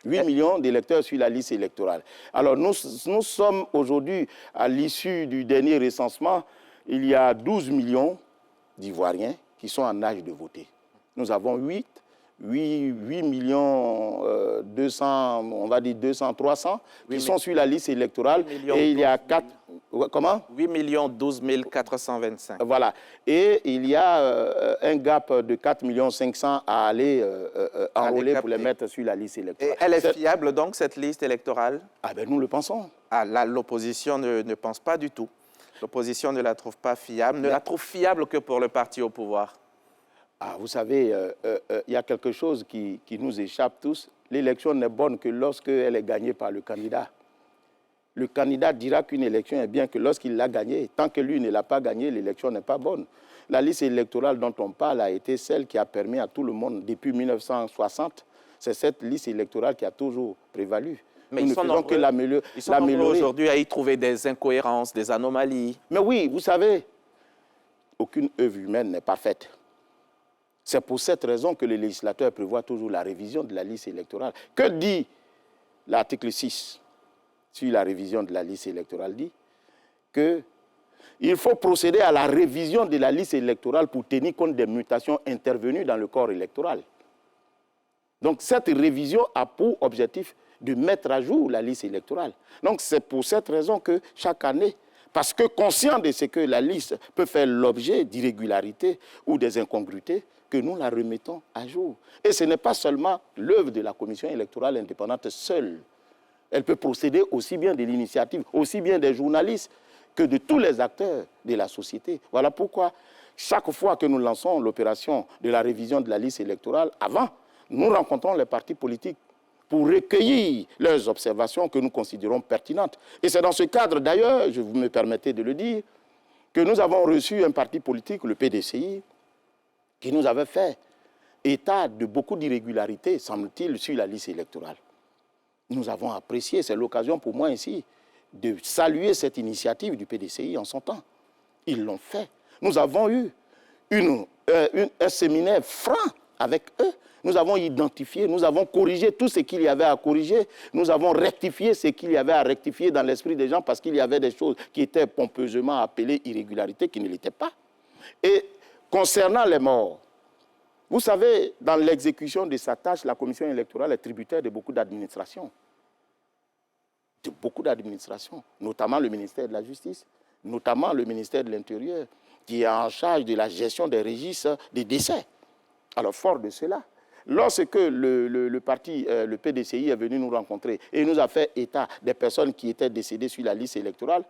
8 millions d'électeurs sur la liste électorale. Alors nous sommes aujourd'hui, à l'issue du dernier recensement, il y a 12 millions d'Ivoiriens qui sont en âge de voter. Nous avons 8 millions 200, on va dire 200, 300, qui sont sur la liste électorale. Et il y a 4... Comment? 8 12 425. Voilà. Et il y a un gap de 4 500 000 à aller enrôler pour les mettre sur la liste électorale. Et elle est fiable donc, cette liste électorale? Ah ben nous le pensons. Ah, là, l'opposition ne pense pas du tout. L'opposition ne la trouve pas fiable, ne la trouve fiable que pour le parti au pouvoir. Ah, vous savez, il y a quelque chose qui nous échappe tous. L'élection n'est bonne que lorsqu'elle est gagnée par le candidat. Le candidat dira qu'une élection est bien que lorsqu'il l'a gagnée. Tant que lui ne l'a pas gagnée, l'élection n'est pas bonne. La liste électorale dont on parle a été celle qui a permis à tout le monde, depuis 1960, c'est cette liste électorale qui a toujours prévalu. Mais nous ne faisons que l'améliorer. Aujourd'hui à y trouver des incohérences, des anomalies. Mais oui, vous savez, aucune œuvre humaine n'est parfaite. C'est pour cette raison que le législateur prévoit toujours la révision de la liste électorale. Que dit l'article 6 sur la révision de la liste électorale? Dit qu'il faut procéder à la révision de la liste électorale pour tenir compte des mutations intervenues dans le corps électoral. Donc cette révision a pour objectif de mettre à jour la liste électorale. Donc c'est pour cette raison que chaque année, parce que conscient de ce que la liste peut faire l'objet d'irrégularités ou des incongruités, que nous la remettons à jour. Et ce n'est pas seulement l'œuvre de la commission électorale indépendante seule. Elle peut procéder aussi bien de l'initiative, aussi bien des journalistes que de tous les acteurs de la société. Voilà pourquoi, chaque fois que nous lançons l'opération de la révision de la liste électorale, avant, nous rencontrons les partis politiques pour recueillir leurs observations que nous considérons pertinentes. Et c'est dans ce cadre, d'ailleurs, je vous me permettez de le dire, que nous avons reçu un parti politique, le PDCI, qui nous avait fait état de beaucoup d'irrégularités, semble-t-il, sur la liste électorale. Nous avons apprécié, c'est l'occasion pour moi ici, de saluer cette initiative du PDCI en son temps. Ils l'ont fait. Nous avons eu un séminaire franc avec eux. Nous avons identifié, nous avons corrigé tout ce qu'il y avait à corriger. Nous avons rectifié ce qu'il y avait à rectifier dans l'esprit des gens parce qu'il y avait des choses qui étaient pompeusement appelées irrégularités qui ne l'étaient pas. Et concernant les morts, vous savez, dans l'exécution de sa tâche, la commission électorale est tributaire de beaucoup d'administrations. De beaucoup d'administrations, notamment le ministère de la Justice, notamment le ministère de l'Intérieur, qui est en charge de la gestion des registres des décès. Alors, fort de cela, lorsque le parti, le PDCI, est venu nous rencontrer et nous a fait état des personnes qui étaient décédées sur la liste électorale,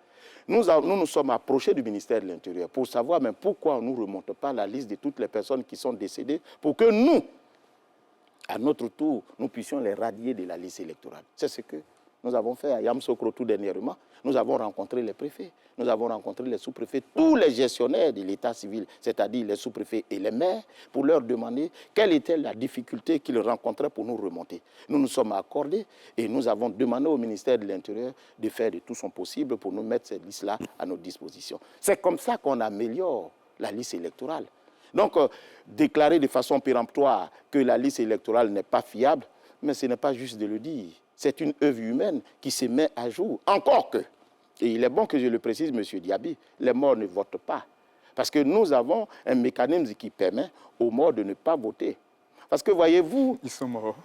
nous nous sommes approchés du ministère de l'Intérieur pour savoir mais pourquoi on ne nous remonte pas la liste de toutes les personnes qui sont décédées pour que nous, à notre tour, nous puissions les radier de la liste électorale. C'est ce que nous avons fait à Yamoussoukro tout dernièrement. Nous avons rencontré les préfets, nous avons rencontré les sous-préfets, tous les gestionnaires de l'état civil, c'est-à-dire les sous-préfets et les maires, pour leur demander quelle était la difficulté qu'ils rencontraient pour nous remonter. Nous nous sommes accordés et nous avons demandé au ministère de l'Intérieur de faire de tout son possible pour nous mettre cette liste-là à notre disposition. C'est comme ça qu'on améliore la liste électorale. Donc, déclarer de façon péremptoire que la liste électorale n'est pas fiable, mais ce n'est pas juste de le dire. C'est une œuvre humaine qui se met à jour. Encore que, et il est bon que je le précise, M. Diaby, les morts ne votent pas. Parce que nous avons un mécanisme qui permet aux morts de ne pas voter. Parce que voyez-vous... Ils sont morts.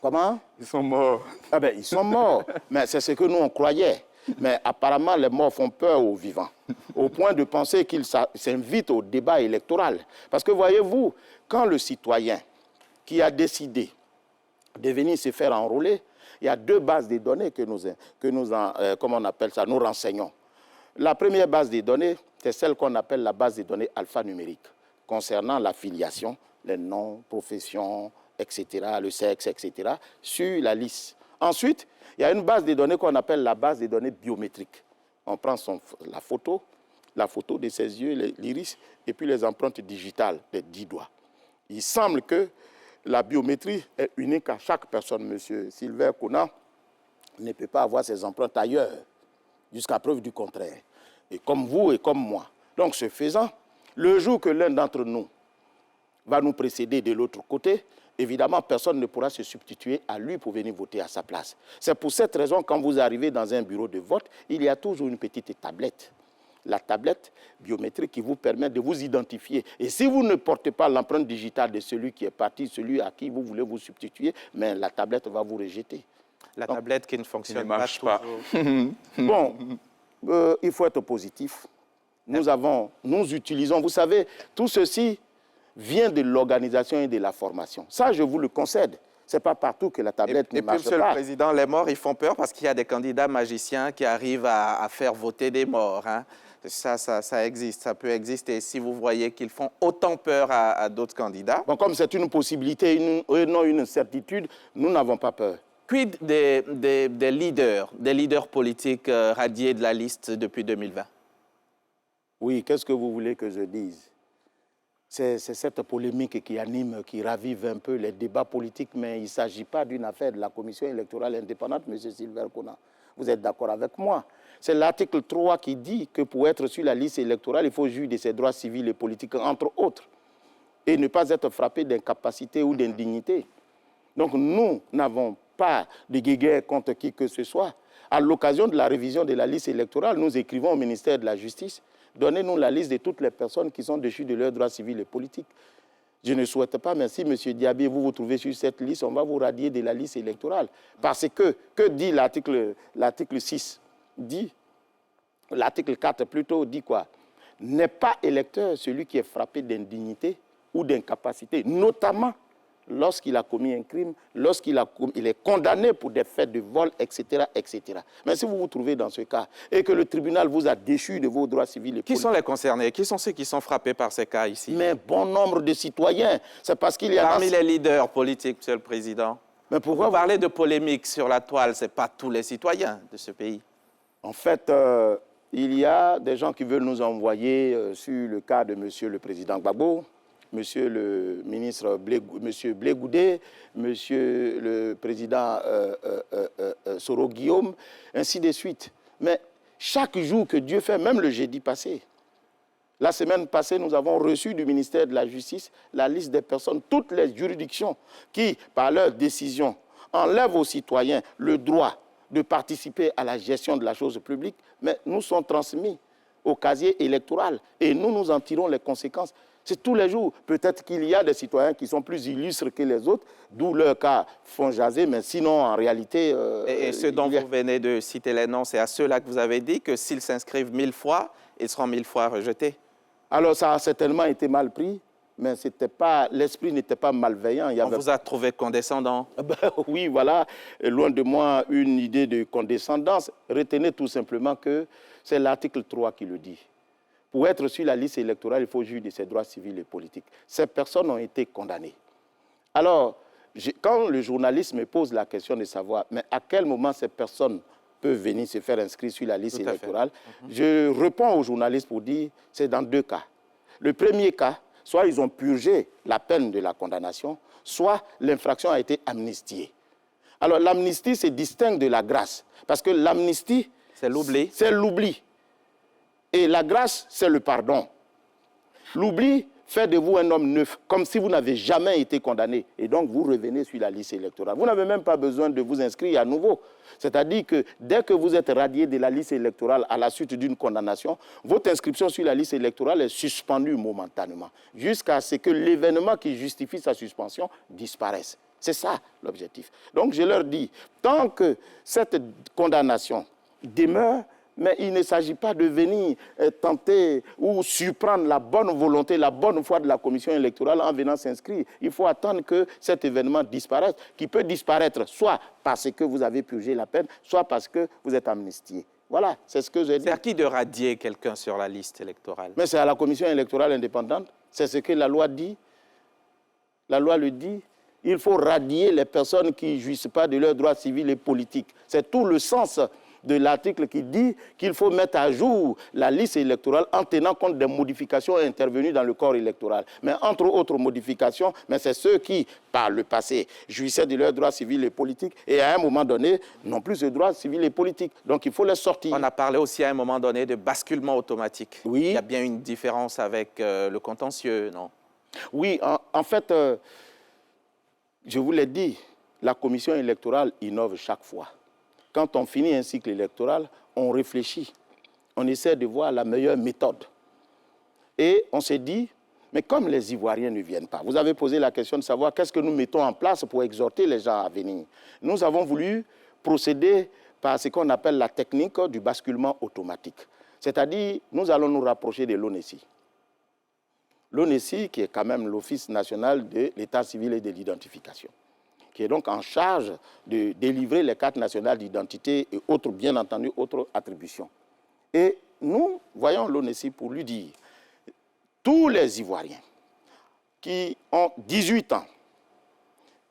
Comment? Ils sont morts. Ah ben, ils sont morts. Mais c'est ce que nous, on croyait. Mais apparemment, les morts font peur aux vivants. au point de penser qu'il s'invite au débat électoral. Parce que voyez-vous, quand le citoyen qui a décidé de venir se faire enrôler, il y a 2 bases de données que comment on appelle ça, nous renseignons. La première base de données, c'est celle qu'on appelle la base de données alphanumérique, concernant la filiation, les noms, professions, etc., le sexe, etc., sur la liste. Ensuite, il y a une base de données qu'on appelle la base de données biométrique. On prend la photo de ses yeux, l'iris, et puis les empreintes digitales des 10 doigts. Il semble que la biométrie est unique à chaque personne. Monsieur Sylvain Kona ne peut pas avoir ses empreintes ailleurs, jusqu'à preuve du contraire. Et comme vous et comme moi. Donc, ce faisant, le jour que l'un d'entre nous va nous précéder de l'autre côté, évidemment, personne ne pourra se substituer à lui pour venir voter à sa place. C'est pour cette raison, quand vous arrivez dans un bureau de vote, il y a toujours une petite tablette. La tablette biométrique qui vous permet de vous identifier. Et si vous ne portez pas l'empreinte digitale de celui qui est parti, celui à qui vous voulez vous substituer, mais la tablette va vous rejeter. La tablette qui ne fonctionne pas toujours. Bon, il faut être positif. Nous utilisons, vous savez, tout ceci vient de l'organisation et de la formation. Ça, je vous le concède. Ce n'est pas partout que la tablette ne marche pas. Monsieur le Président, les morts, ils font peur parce qu'il y a des candidats magiciens qui arrivent à faire voter des morts. Hein. Ça existe, ça peut exister. Si vous voyez qu'ils font autant peur à d'autres candidats. Bon, comme c'est une possibilité et non une certitude, nous n'avons pas peur. Quid des leaders politiques radiés de la liste depuis 2020? Oui, qu'est-ce que vous voulez que je dise? C'est cette polémique qui anime, qui ravive un peu les débats politiques, mais il ne s'agit pas d'une affaire de la Commission électorale indépendante, M. Sylvain Kona. Vous êtes d'accord avec moi? C'est l'article 3 qui dit que pour être sur la liste électorale, il faut jouir de ses droits civils et politiques, entre autres, et ne pas être frappé d'incapacité ou d'indignité. Donc nous n'avons pas de guéguerre contre qui que ce soit. À l'occasion de la révision de la liste électorale, nous écrivons au ministère de la Justice: donnez-nous la liste de toutes les personnes qui sont déchues de leurs droits civils et politiques. Je ne souhaite pas, mais si M. Diaby, vous vous trouvez sur cette liste, on va vous radier de la liste électorale. Parce que dit l'article 6 ? L'article 4 plutôt dit quoi? N'est pas électeur celui qui est frappé d'indignité ou d'incapacité, notamment lorsqu'il a commis un crime, lorsqu'il est condamné pour des faits de vol, etc., etc. Mais si vous vous trouvez dans ce cas et que le tribunal vous a déchu de vos droits civils et politiques... Qui sont les concernés? Qui sont ceux qui sont frappés par ces cas ici? Mais bon nombre de citoyens. C'est parce qu'il y a... Parmi les leaders politiques, Monsieur le Président. Mais pourquoi vous parlez de polémique sur la toile, ce n'est pas tous les citoyens de ce pays. En fait, il y a des gens qui veulent nous envoyer sur le cas de Monsieur le Président Gbagbo, Monsieur le ministre Monsieur Blé Goudé, Monsieur le Président Soro Guillaume, ainsi de suite. Mais chaque jour que Dieu fait, même le jeudi passé, la semaine passée, nous avons reçu du ministère de la Justice la liste des personnes, toutes les juridictions qui, par leur décision, enlèvent aux citoyens le droit de participer à la gestion de la chose publique, mais nous sont transmis au casier électoral et nous en tirons les conséquences. C'est tous les jours. Peut-être qu'il y a des citoyens qui sont plus illustres que les autres, d'où leurs cas font jaser, mais sinon, en réalité... et ceux dont vous venez de citer les noms, c'est à ceux-là que vous avez dit que s'ils s'inscrivent 1000 fois, ils seront 1000 fois rejetés. Alors, ça a certainement été mal pris, mais l'esprit n'était pas malveillant. On vous a trouvé condescendant? Oui, voilà. Loin de moi une idée de condescendance. Retenez tout simplement que c'est l'article 3 qui le dit. Pour être sur la liste électorale, il faut jouir de ses droits civils et politiques. Ces personnes ont été condamnées. Alors, quand le journaliste me pose la question de savoir, mais à quel moment ces personnes peuvent venir se faire inscrire sur la liste électorale, je réponds aux journalistes pour dire, c'est dans 2 cas. Le premier cas, soit ils ont purgé la peine de la condamnation, soit l'infraction a été amnistiée. Alors, l'amnistie se distingue de la grâce, parce que l'amnistie, c'est l'oubli. C'est l'oubli. Et la grâce, c'est le pardon. L'oubli fait de vous un homme neuf, comme si vous n'avez jamais été condamné. Et donc, vous revenez sur la liste électorale. Vous n'avez même pas besoin de vous inscrire à nouveau. C'est-à-dire que dès que vous êtes radié de la liste électorale à la suite d'une condamnation, votre inscription sur la liste électorale est suspendue momentanément, jusqu'à ce que l'événement qui justifie sa suspension disparaisse. C'est ça l'objectif. Donc, je leur dis, tant que cette condamnation demeure, Mais il ne s'agit pas de venir tenter ou surprendre la bonne volonté, la bonne foi de la commission électorale en venant s'inscrire. Il faut attendre que cet événement disparaisse, qui peut disparaître soit parce que vous avez purgé la peine, soit parce que vous êtes amnistié. Voilà, c'est ce que j'ai dit. C'est à qui de radier quelqu'un sur la liste électorale? Mais c'est à la commission électorale indépendante. C'est ce que la loi dit. La loi le dit. Il faut radier les personnes qui ne jouissent pas de leurs droits civils et politiques. C'est tout le sens de l'article qui dit qu'il faut mettre à jour la liste électorale en tenant compte des modifications intervenues dans le corps électoral. Mais entre autres modifications, c'est ceux qui, par le passé, jouissaient de leurs droits civils et politiques et à un moment donné, n'ont plus de droits civils et politiques. Donc il faut les sortir. On a parlé aussi à un moment donné de basculement automatique. Oui. Il y a bien une différence avec le contentieux, non? Oui, en fait, je vous l'ai dit, la commission électorale innove chaque fois. Quand on finit un cycle électoral, on réfléchit. On essaie de voir la meilleure méthode. Et on s'est dit, mais comme les Ivoiriens ne viennent pas, vous avez posé la question de savoir qu'est-ce que nous mettons en place pour exhorter les gens à venir. Nous avons voulu procéder par ce qu'on appelle la technique du basculement automatique. C'est-à-dire, nous allons nous rapprocher de l'ONESI. L'ONESI, qui est quand même l'Office national de l'état civil et de l'identification, qui est donc en charge de délivrer les cartes nationales d'identité et autres, bien entendu, autres attributions. Et nous voyons l'ONESI pour lui dire, tous les Ivoiriens qui ont 18 ans,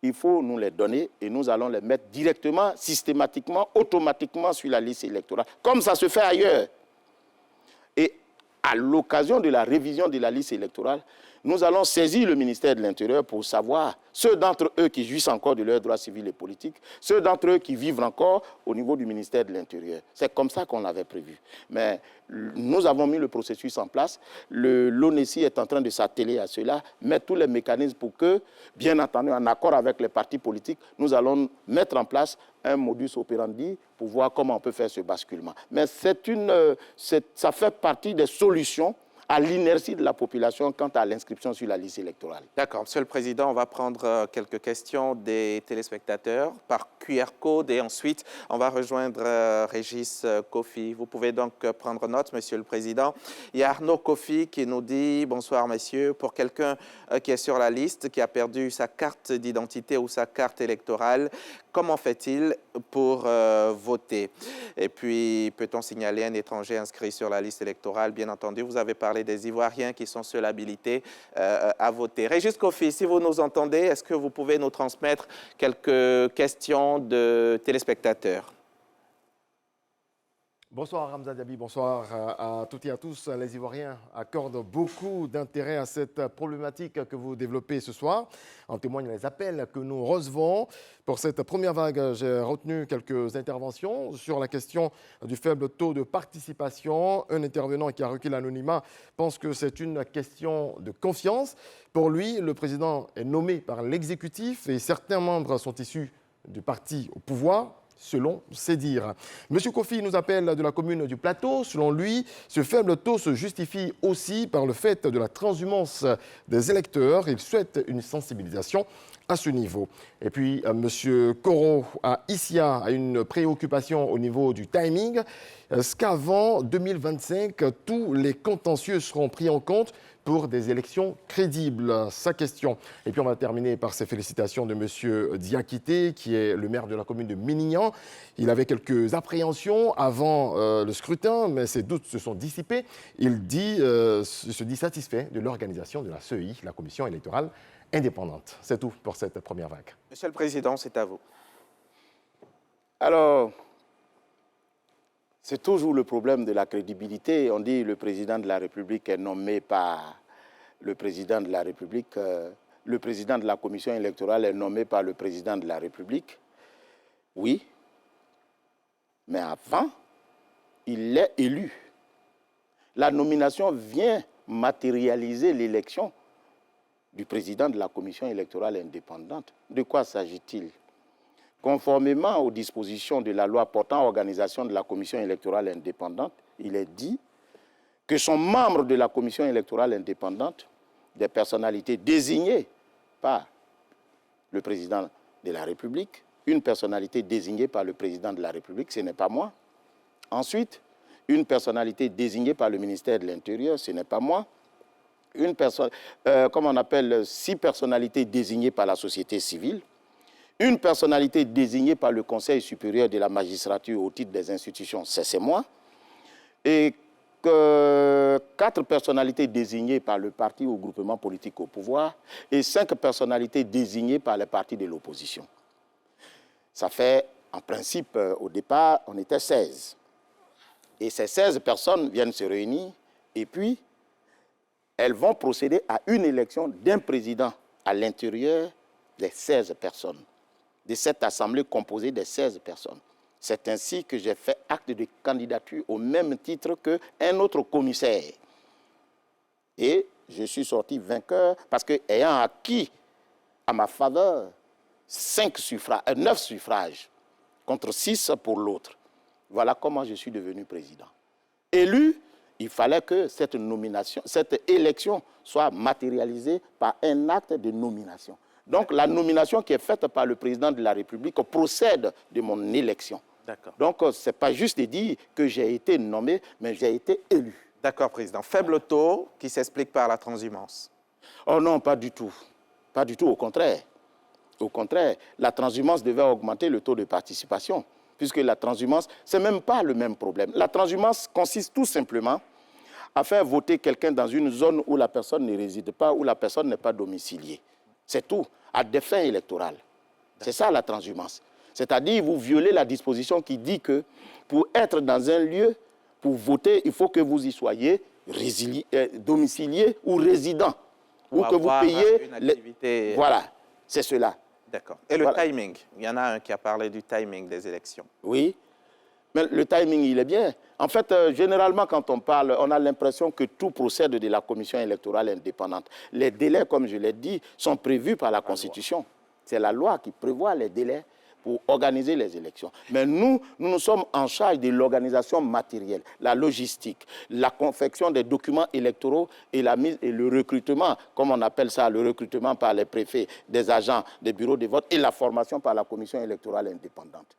il faut nous les donner et nous allons les mettre directement, systématiquement, automatiquement sur la liste électorale, comme ça se fait ailleurs. Et à l'occasion de la révision de la liste électorale, nous allons saisir le ministère de l'Intérieur pour savoir ceux d'entre eux qui jouissent encore de leurs droits civils et politiques, ceux d'entre eux qui vivent encore au niveau du ministère de l'Intérieur. C'est comme ça qu'on l'avait prévu. Mais nous avons mis le processus en place. L'ONESI est en train de s'atteler à cela, mettre tous les mécanismes pour que, bien entendu, en accord avec les partis politiques, nous allons mettre en place un modus operandi pour voir comment on peut faire ce basculement. Mais ça fait partie des solutions à l'inertie de la population quant à l'inscription sur la liste électorale. D'accord. Monsieur le Président, on va prendre quelques questions des téléspectateurs par QR code et ensuite on va rejoindre Régis Kofi. Vous pouvez donc prendre note, Monsieur le Président. Il y a Arnaud Kofi qui nous dit « Bonsoir, messieurs. Pour quelqu'un qui est sur la liste, qui a perdu sa carte d'identité ou sa carte électorale, comment fait-il pour voter? Et puis, peut-on signaler un étranger inscrit sur la liste électorale? Bien entendu, vous avez parlé des Ivoiriens qui sont seuls habilités à voter. Régis Kofi, si vous nous entendez, est-ce que vous pouvez nous transmettre quelques questions de téléspectateurs? Bonsoir Ramza Diaby, bonsoir à toutes et à tous. Les Ivoiriens accordent beaucoup d'intérêt à cette problématique que vous développez ce soir. En témoignent les appels que nous recevons. Pour cette première vague, j'ai retenu quelques interventions sur la question du faible taux de participation. Un intervenant qui a requis l'anonymat pense que c'est une question de confiance. Pour lui, le président est nommé par l'exécutif et certains membres sont issus du parti au pouvoir, selon ses dires. Monsieur Kofi nous appelle de la commune du Plateau. Selon lui, ce faible taux se justifie aussi par le fait de la transhumance des électeurs. Il souhaite une sensibilisation à ce niveau. Et puis, monsieur Koro à Issia a une préoccupation au niveau du timing. Est-ce qu'avant 2025, tous les contentieux seront pris en compte pour des élections crédibles? Sa question. Et puis on va terminer par ces félicitations de M. Diakité, qui est le maire de la commune de Minignan. Il avait quelques appréhensions avant le scrutin, mais ses doutes se sont dissipés. Il se dit satisfait de l'organisation de la CEI, la commission électorale indépendante. C'est tout pour cette première vague. Monsieur le Président, c'est à vous. Alors, c'est toujours le problème de la crédibilité. On dit que le président de la République est nommé par le président de la République. Le président de la commission électorale est nommé par le président de la République. Oui. Mais avant, il est élu. La nomination vient matérialiser l'élection du président de la commission électorale indépendante. De quoi s'agit-il? Conformément aux dispositions de la loi portant organisation de la commission électorale indépendante, il est dit que sont membres de la commission électorale indépendante des personnalités désignées par le président de la République, une personnalité désignée par le président de la République, ce n'est pas moi. Ensuite, une personnalité désignée par le ministère de l'Intérieur, ce n'est pas moi. Une personne, comme on appelle, 6 personnalités désignées par la société civile, une personnalité désignée par le Conseil supérieur de la magistrature au titre des institutions, c'est moi, et 4 personnalités désignées par le parti ou groupement politique au pouvoir et 5 personnalités désignées par les partis de l'opposition. Ça fait, en principe, au départ, on était 16. Et ces 16 personnes viennent se réunir et puis elles vont procéder à une élection d'un président à l'intérieur des 16 personnes, de cette assemblée composée des 16 personnes. C'est ainsi que j'ai fait acte de candidature au même titre qu'un autre commissaire. Et je suis sorti vainqueur parce que, ayant acquis à ma faveur 9 suffrages contre 6 pour l'autre, voilà comment je suis devenu président. Élu, il fallait que cette élection soit matérialisée par un acte de nomination. Donc la nomination qui est faite par le président de la République procède de mon élection. Donc ce n'est pas juste de dire que j'ai été nommé, mais j'ai été élu. D'accord, Président. Faible taux qui s'explique par la transhumance. Oh non, pas du tout. Pas du tout, au contraire. Au contraire, la transhumance devait augmenter le taux de participation, puisque la transhumance, ce n'est même pas le même problème. La transhumance consiste tout simplement à faire voter quelqu'un dans une zone où la personne ne réside pas, où la personne n'est pas domiciliée. C'est tout, à des fins électorales. C'est ça la transhumance. C'est-à-dire, vous violez la disposition qui dit que pour être dans un lieu, pour voter, il faut que vous y soyez domicilié ou résident. Ou que vous payiez. Une activité... Voilà, c'est cela. D'accord. Et le timing? Il y en a un qui a parlé du timing des élections. Oui, mais le timing, il est bien. En fait, généralement, quand on parle, on a l'impression que tout procède de la commission électorale indépendante. Les délais, comme je l'ai dit, sont prévus par la Constitution. C'est la loi qui prévoit les délais pour organiser les élections. Mais nous sommes en charge de l'organisation matérielle, la logistique, la confection des documents électoraux et la mise et le recrutement, comme on appelle ça, le recrutement par les préfets, des agents des bureaux de vote et la formation par la commission électorale indépendante.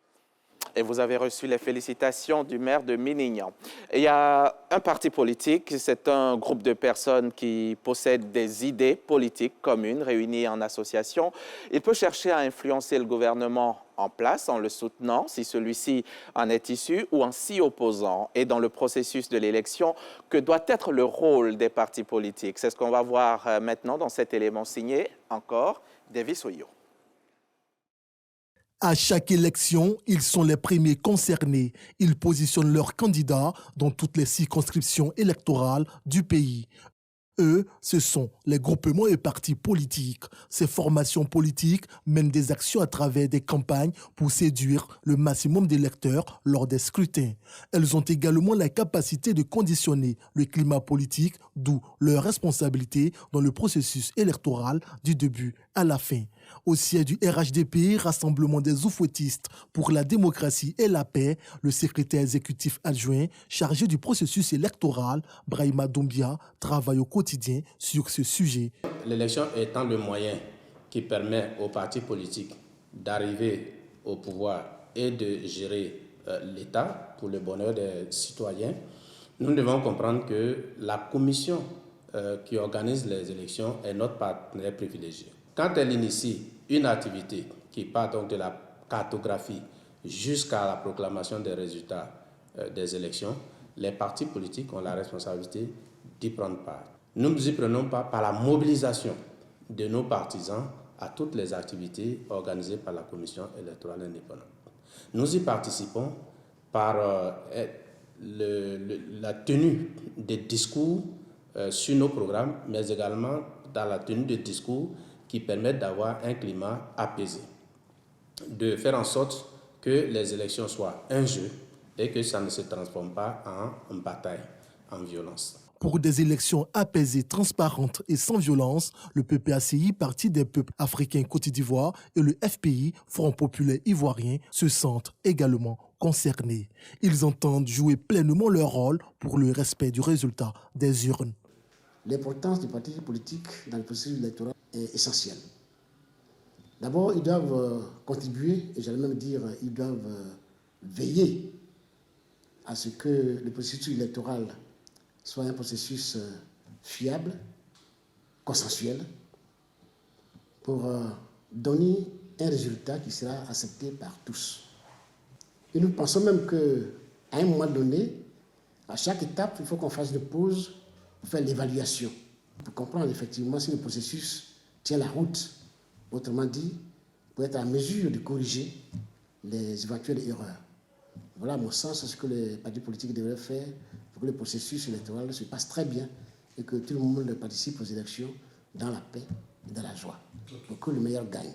Et vous avez reçu les félicitations du maire de Minignan. Il y a un parti politique, c'est un groupe de personnes qui possèdent des idées politiques communes réunies en association. Il peut chercher à influencer le gouvernement en place en le soutenant, si celui-ci en est issu, ou en s'y opposant. Et dans le processus de l'élection, que doit être le rôle des partis politiques? C'est ce qu'on va voir maintenant dans cet élément signé, encore, Davis Oyo. À chaque élection, ils sont les premiers concernés. Ils positionnent leurs candidats dans toutes les circonscriptions électorales du pays. Eux, ce sont les groupements et partis politiques. Ces formations politiques mènent des actions à travers des campagnes pour séduire le maximum d'électeurs lors des scrutins. Elles ont également la capacité de conditionner le climat politique, d'où leur responsabilité dans le processus électoral du début à la fin. Au siège du RHDP, Rassemblement des oufouettistes pour la démocratie et la paix, le secrétaire exécutif adjoint chargé du processus électoral, Brahima Doumbia, travaille au quotidien sur ce sujet. L'élection étant le moyen qui permet aux partis politiques d'arriver au pouvoir et de gérer l'État pour le bonheur des citoyens, nous devons comprendre que la commission qui organise les élections est notre partenaire privilégié. Quand elle initie une activité qui part donc de la cartographie jusqu'à la proclamation des résultats des élections, les partis politiques ont la responsabilité d'y prendre part. Nous ne nous y prenons pas par la mobilisation de nos partisans à toutes les activités organisées par la Commission électorale indépendante. Nous y participons par la tenue des discours sur nos programmes, mais également dans la tenue de discours qui permettent d'avoir un climat apaisé, de faire en sorte que les élections soient un jeu et que ça ne se transforme pas en bataille, en violence. Pour des élections apaisées, transparentes et sans violence, le PPACI, Parti des peuples africains Côte d'Ivoire, et le FPI, Front populaire ivoirien, se sentent également concernés. Ils entendent jouer pleinement leur rôle pour le respect du résultat des urnes. L'importance des partis politiques dans le processus électoral est essentielle. D'abord, ils doivent contribuer, et j'allais même dire, ils doivent veiller à ce que le processus électoral soit un processus fiable, consensuel, pour donner un résultat qui sera accepté par tous. Et nous pensons même qu'à un moment donné, à chaque étape, il faut qu'on fasse une pause pour faire l'évaluation, pour comprendre effectivement si le processus tient la route, autrement dit, pour être en mesure de corriger les éventuelles erreurs. Voilà, à mon sens, ce que les partis politiques devraient faire pour que le processus électoral se passe très bien et que tout le monde participe aux élections dans la paix et dans la joie, pour que le meilleur gagne.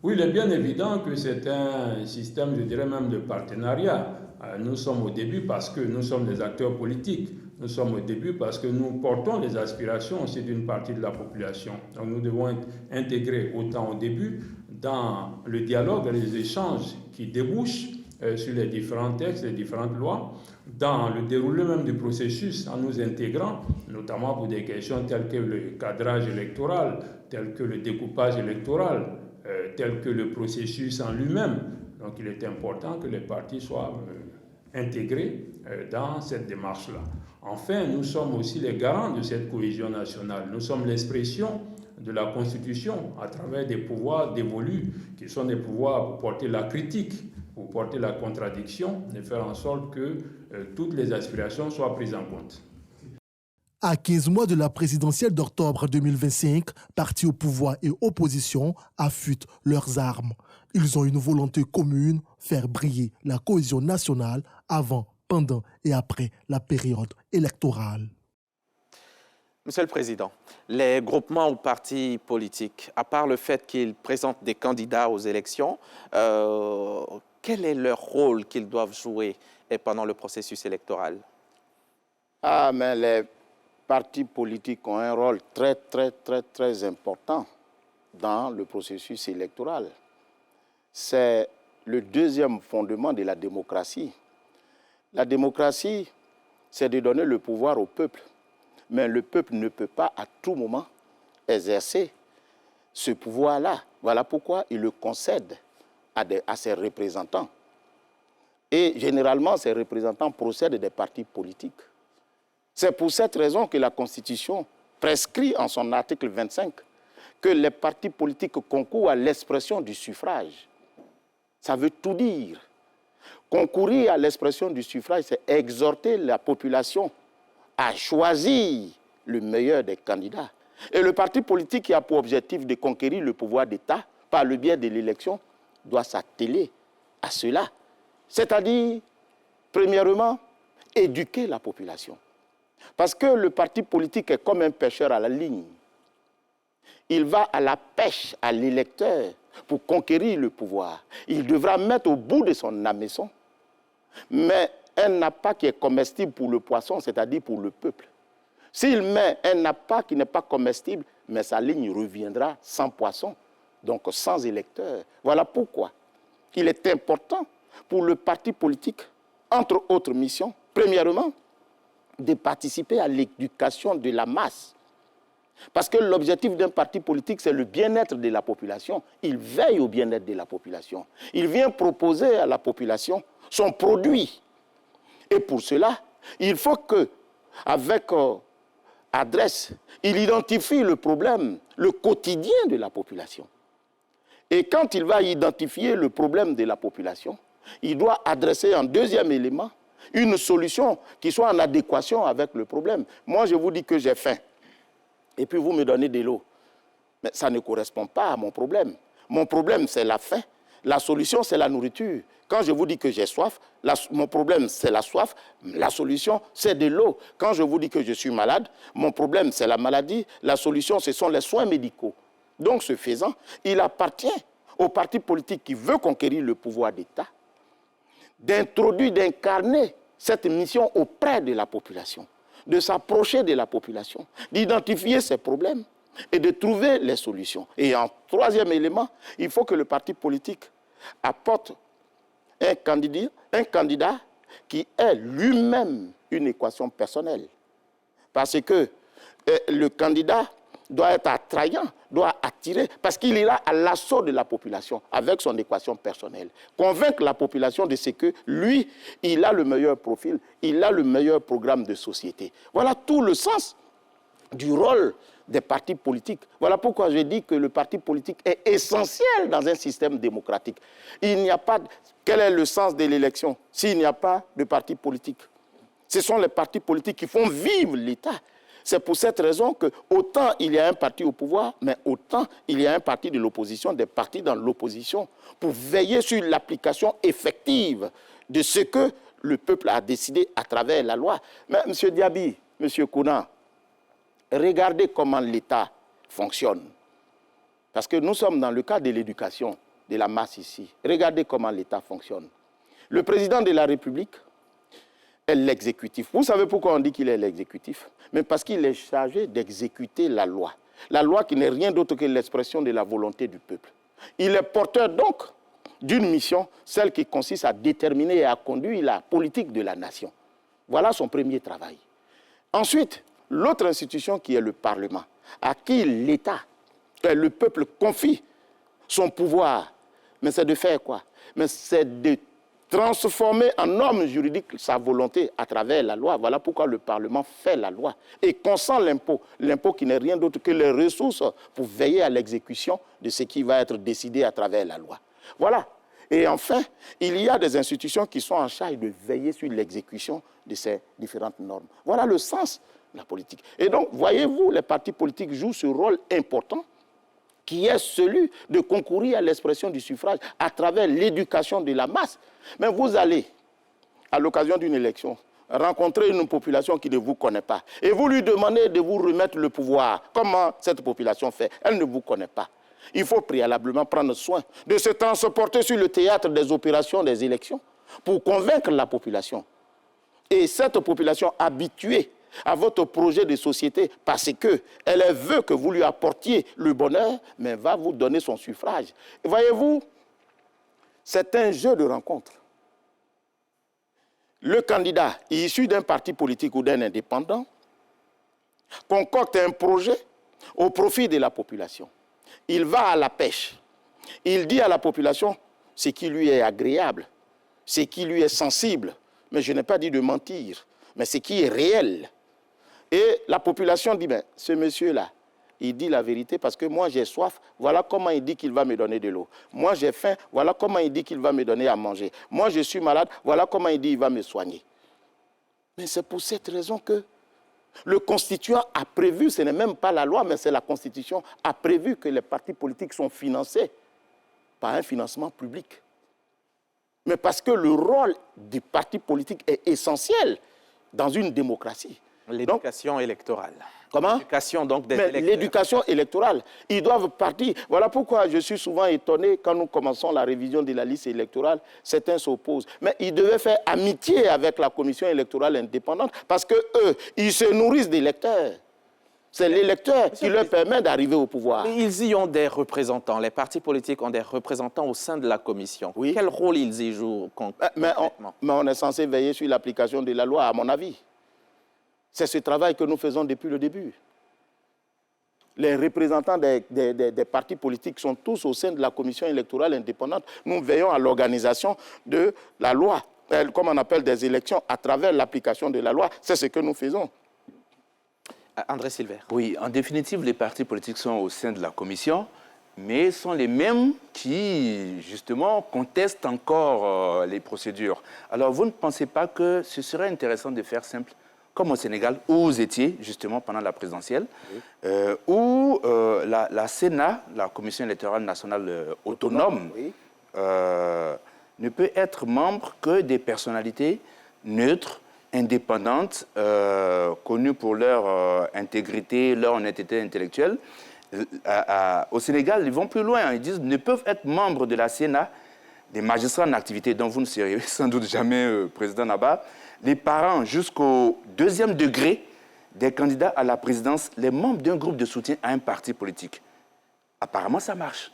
Oui, il est bien évident que c'est un système, je dirais même, de partenariat. Nous sommes au début parce que nous sommes des acteurs politiques. Nous sommes au début parce que nous portons les aspirations aussi d'une partie de la population. Donc nous devons être intégrés autant au début dans le dialogue et les échanges qui débouchent sur les différents textes, les différentes lois, dans le déroulement même du processus en nous intégrant, notamment pour des questions telles que le cadrage électoral, telles que le découpage électoral, tel que le processus en lui-même. Donc il est important que les partis soient intégrés dans cette démarche-là. Enfin, nous sommes aussi les garants de cette cohésion nationale. Nous sommes l'expression de la Constitution à travers des pouvoirs dévolus qui sont des pouvoirs pour porter la critique, pour porter la contradiction, et faire en sorte que toutes les aspirations soient prises en compte. À 15 mois de la présidentielle d'octobre 2025, partis au pouvoir et opposition affûtent leurs armes. Ils ont une volonté commune, faire briller la cohésion nationale avant, pendant et après la période électorale. Monsieur le Président, les groupements ou partis politiques, à part le fait qu'ils présentent des candidats aux élections, quel est leur rôle qu'ils doivent jouer pendant le processus électoral? Ah, mais les partis politiques ont un rôle très important dans le processus électoral. C'est le deuxième fondement de la démocratie. La démocratie, c'est de donner le pouvoir au peuple. Mais le peuple ne peut pas à tout moment exercer ce pouvoir-là. Voilà pourquoi il le concède à ses représentants. Et généralement, ces représentants procèdent des partis politiques. C'est pour cette raison que la Constitution prescrit en son article 25 que les partis politiques concourent à l'expression du suffrage. Ça veut tout dire. Concourir à l'expression du suffrage, c'est exhorter la population à choisir le meilleur des candidats. Et le parti politique qui a pour objectif de conquérir le pouvoir d'État par le biais de l'élection doit s'atteler à cela. C'est-à-dire, premièrement, éduquer la population. Parce que le parti politique est comme un pêcheur à la ligne. Il va à la pêche à l'électeur pour conquérir le pouvoir. Il devra mettre au bout de son hameçon, mais un appât qui est comestible pour le poisson, c'est-à-dire pour le peuple. S'il met un appât qui n'est pas comestible, mais sa ligne reviendra sans poisson, donc sans électeur. Voilà pourquoi il est important pour le parti politique, entre autres missions, premièrement, de participer à l'éducation de la masse. Parce que l'objectif d'un parti politique, c'est le bien-être de la population. Il veille au bien-être de la population. Il vient proposer à la population son produit. Et pour cela, il faut qu'avec adresse, il identifie le problème, le quotidien de la population. Et quand il va identifier le problème de la population, il doit adresser en deuxième élément une solution qui soit en adéquation avec le problème. Moi, je vous dis que j'ai faim, et puis vous me donnez de l'eau. Mais ça ne correspond pas à mon problème. Mon problème, c'est la faim. La solution, c'est la nourriture. Quand je vous dis que j'ai soif, mon problème, c'est la soif. La solution, c'est de l'eau. Quand je vous dis que je suis malade, mon problème, c'est la maladie. La solution, ce sont les soins médicaux. Donc, ce faisant, il appartient au parti politique qui veut conquérir le pouvoir d'État d'introduire, d'incarner cette mission auprès de la population, de s'approcher de la population, d'identifier ses problèmes et de trouver les solutions. Et en troisième élément, il faut que le parti politique apporte un candidat qui ait lui-même une équation personnelle. Parce que le candidat doit être attrayant, doit attirer, parce qu'il ira à l'assaut de la population avec son équation personnelle. Convaincre la population de ce que lui, il a le meilleur profil, il a le meilleur programme de société. Voilà tout le sens du rôle des partis politiques. Voilà pourquoi je dis que le parti politique est essentiel dans un système démocratique. Il n'y a pas... Quel est le sens de l'élection s'il n'y a pas de parti politique? Ce sont les partis politiques qui font vivre l'État. C'est pour cette raison que autant il y a un parti au pouvoir, mais autant il y a un parti de l'opposition, des partis dans l'opposition, pour veiller sur l'application effective de ce que le peuple a décidé à travers la loi. Mais M. Diaby, M. Kouna, regardez comment l'État fonctionne. Parce que nous sommes dans le cas de l'éducation de la masse ici. Regardez comment l'État fonctionne. Le président de la République est l'exécutif. Vous savez pourquoi on dit qu'il est l'exécutif? Mais parce qu'il est chargé d'exécuter la loi. La loi qui n'est rien d'autre que l'expression de la volonté du peuple. Il est porteur donc d'une mission, celle qui consiste à déterminer et à conduire la politique de la nation. Voilà son premier travail. Ensuite, l'autre institution qui est le Parlement, à qui l'État, le peuple confie son pouvoir. Mais c'est de faire quoi? Mais c'est de transformer en norme juridique sa volonté à travers la loi. Voilà pourquoi le Parlement fait la loi et consent l'impôt. L'impôt qui n'est rien d'autre que les ressources pour veiller à l'exécution de ce qui va être décidé à travers la loi. Voilà. Et enfin, il y a des institutions qui sont en charge de veiller sur l'exécution de ces différentes normes. Voilà le sens de la politique. Et donc, voyez-vous, les partis politiques jouent ce rôle important qui est celui de concourir à l'expression du suffrage à travers l'éducation de la masse. Mais vous allez, à l'occasion d'une élection, rencontrer une population qui ne vous connaît pas et vous lui demandez de vous remettre le pouvoir. Comment cette population fait? Elle ne vous connaît pas. Il faut préalablement prendre soin de se transporter sur le théâtre des opérations des élections pour convaincre la population. Et cette population habituée à votre projet de société parce qu'elle veut que vous lui apportiez le bonheur, mais va vous donner son suffrage. Et voyez-vous, c'est un jeu de rencontre. Le candidat issu d'un parti politique ou d'un indépendant concocte un projet au profit de la population. Il va à la pêche. Il dit à la population ce qui lui est agréable, ce qui lui est sensible. Mais je n'ai pas dit de mentir, mais ce qui est réel. Et la population dit, ben, ce monsieur-là, il dit la vérité parce que moi j'ai soif, voilà comment il dit qu'il va me donner de l'eau. Moi j'ai faim, voilà comment il dit qu'il va me donner à manger. Moi je suis malade, voilà comment il dit qu'il va me soigner. Mais c'est pour cette raison que le constituant a prévu, ce n'est même pas la loi, mais c'est la Constitution, a prévu que les partis politiques sont financés par un financement public. Mais parce que le rôle du parti politique est essentiel dans une démocratie. L'éducation électorale. Comment? L'éducation donc des électeurs. L'éducation électorale. Ils doivent partir. Voilà pourquoi je suis souvent étonné quand nous commençons la révision de la liste électorale, certains s'opposent. Mais ils devaient faire amitié avec la commission électorale indépendante parce qu'eux, ils se nourrissent d'électeurs. C'est l'électeur qui leur permet d'arriver au pouvoir. Mais ils y ont des représentants. Les partis politiques ont des représentants au sein de la commission. Oui. Quel rôle ils y jouent concrètement? Mais on est censé veiller sur l'application de la loi, à mon avis. C'est ce travail que nous faisons depuis le début. Les représentants des partis politiques sont tous au sein de la commission électorale indépendante. Nous veillons à l'organisation de la loi, comme on appelle des élections, à travers l'application de la loi. C'est ce que nous faisons. André Silver. Oui, en définitive, les partis politiques sont au sein de la commission, mais sont les mêmes qui, justement, contestent encore les procédures. Alors, vous ne pensez pas que ce serait intéressant de faire simple, comme au Sénégal, où vous étiez, justement, pendant la présidentielle, oui. Où la Sénat, la Commission électorale nationale autonome, oui. Ne peut être membre que des personnalités neutres, indépendantes, connues pour leur intégrité, leur honnêteté intellectuelle. Au Sénégal, ils vont plus loin. Ils disent ne peuvent être membres de la Sénat des magistrats en activité, dont vous ne serez sans doute jamais président là-bas, les parents jusqu'au 2e degré des candidats à la présidence, les membres d'un groupe de soutien à un parti politique. Apparemment, ça marche.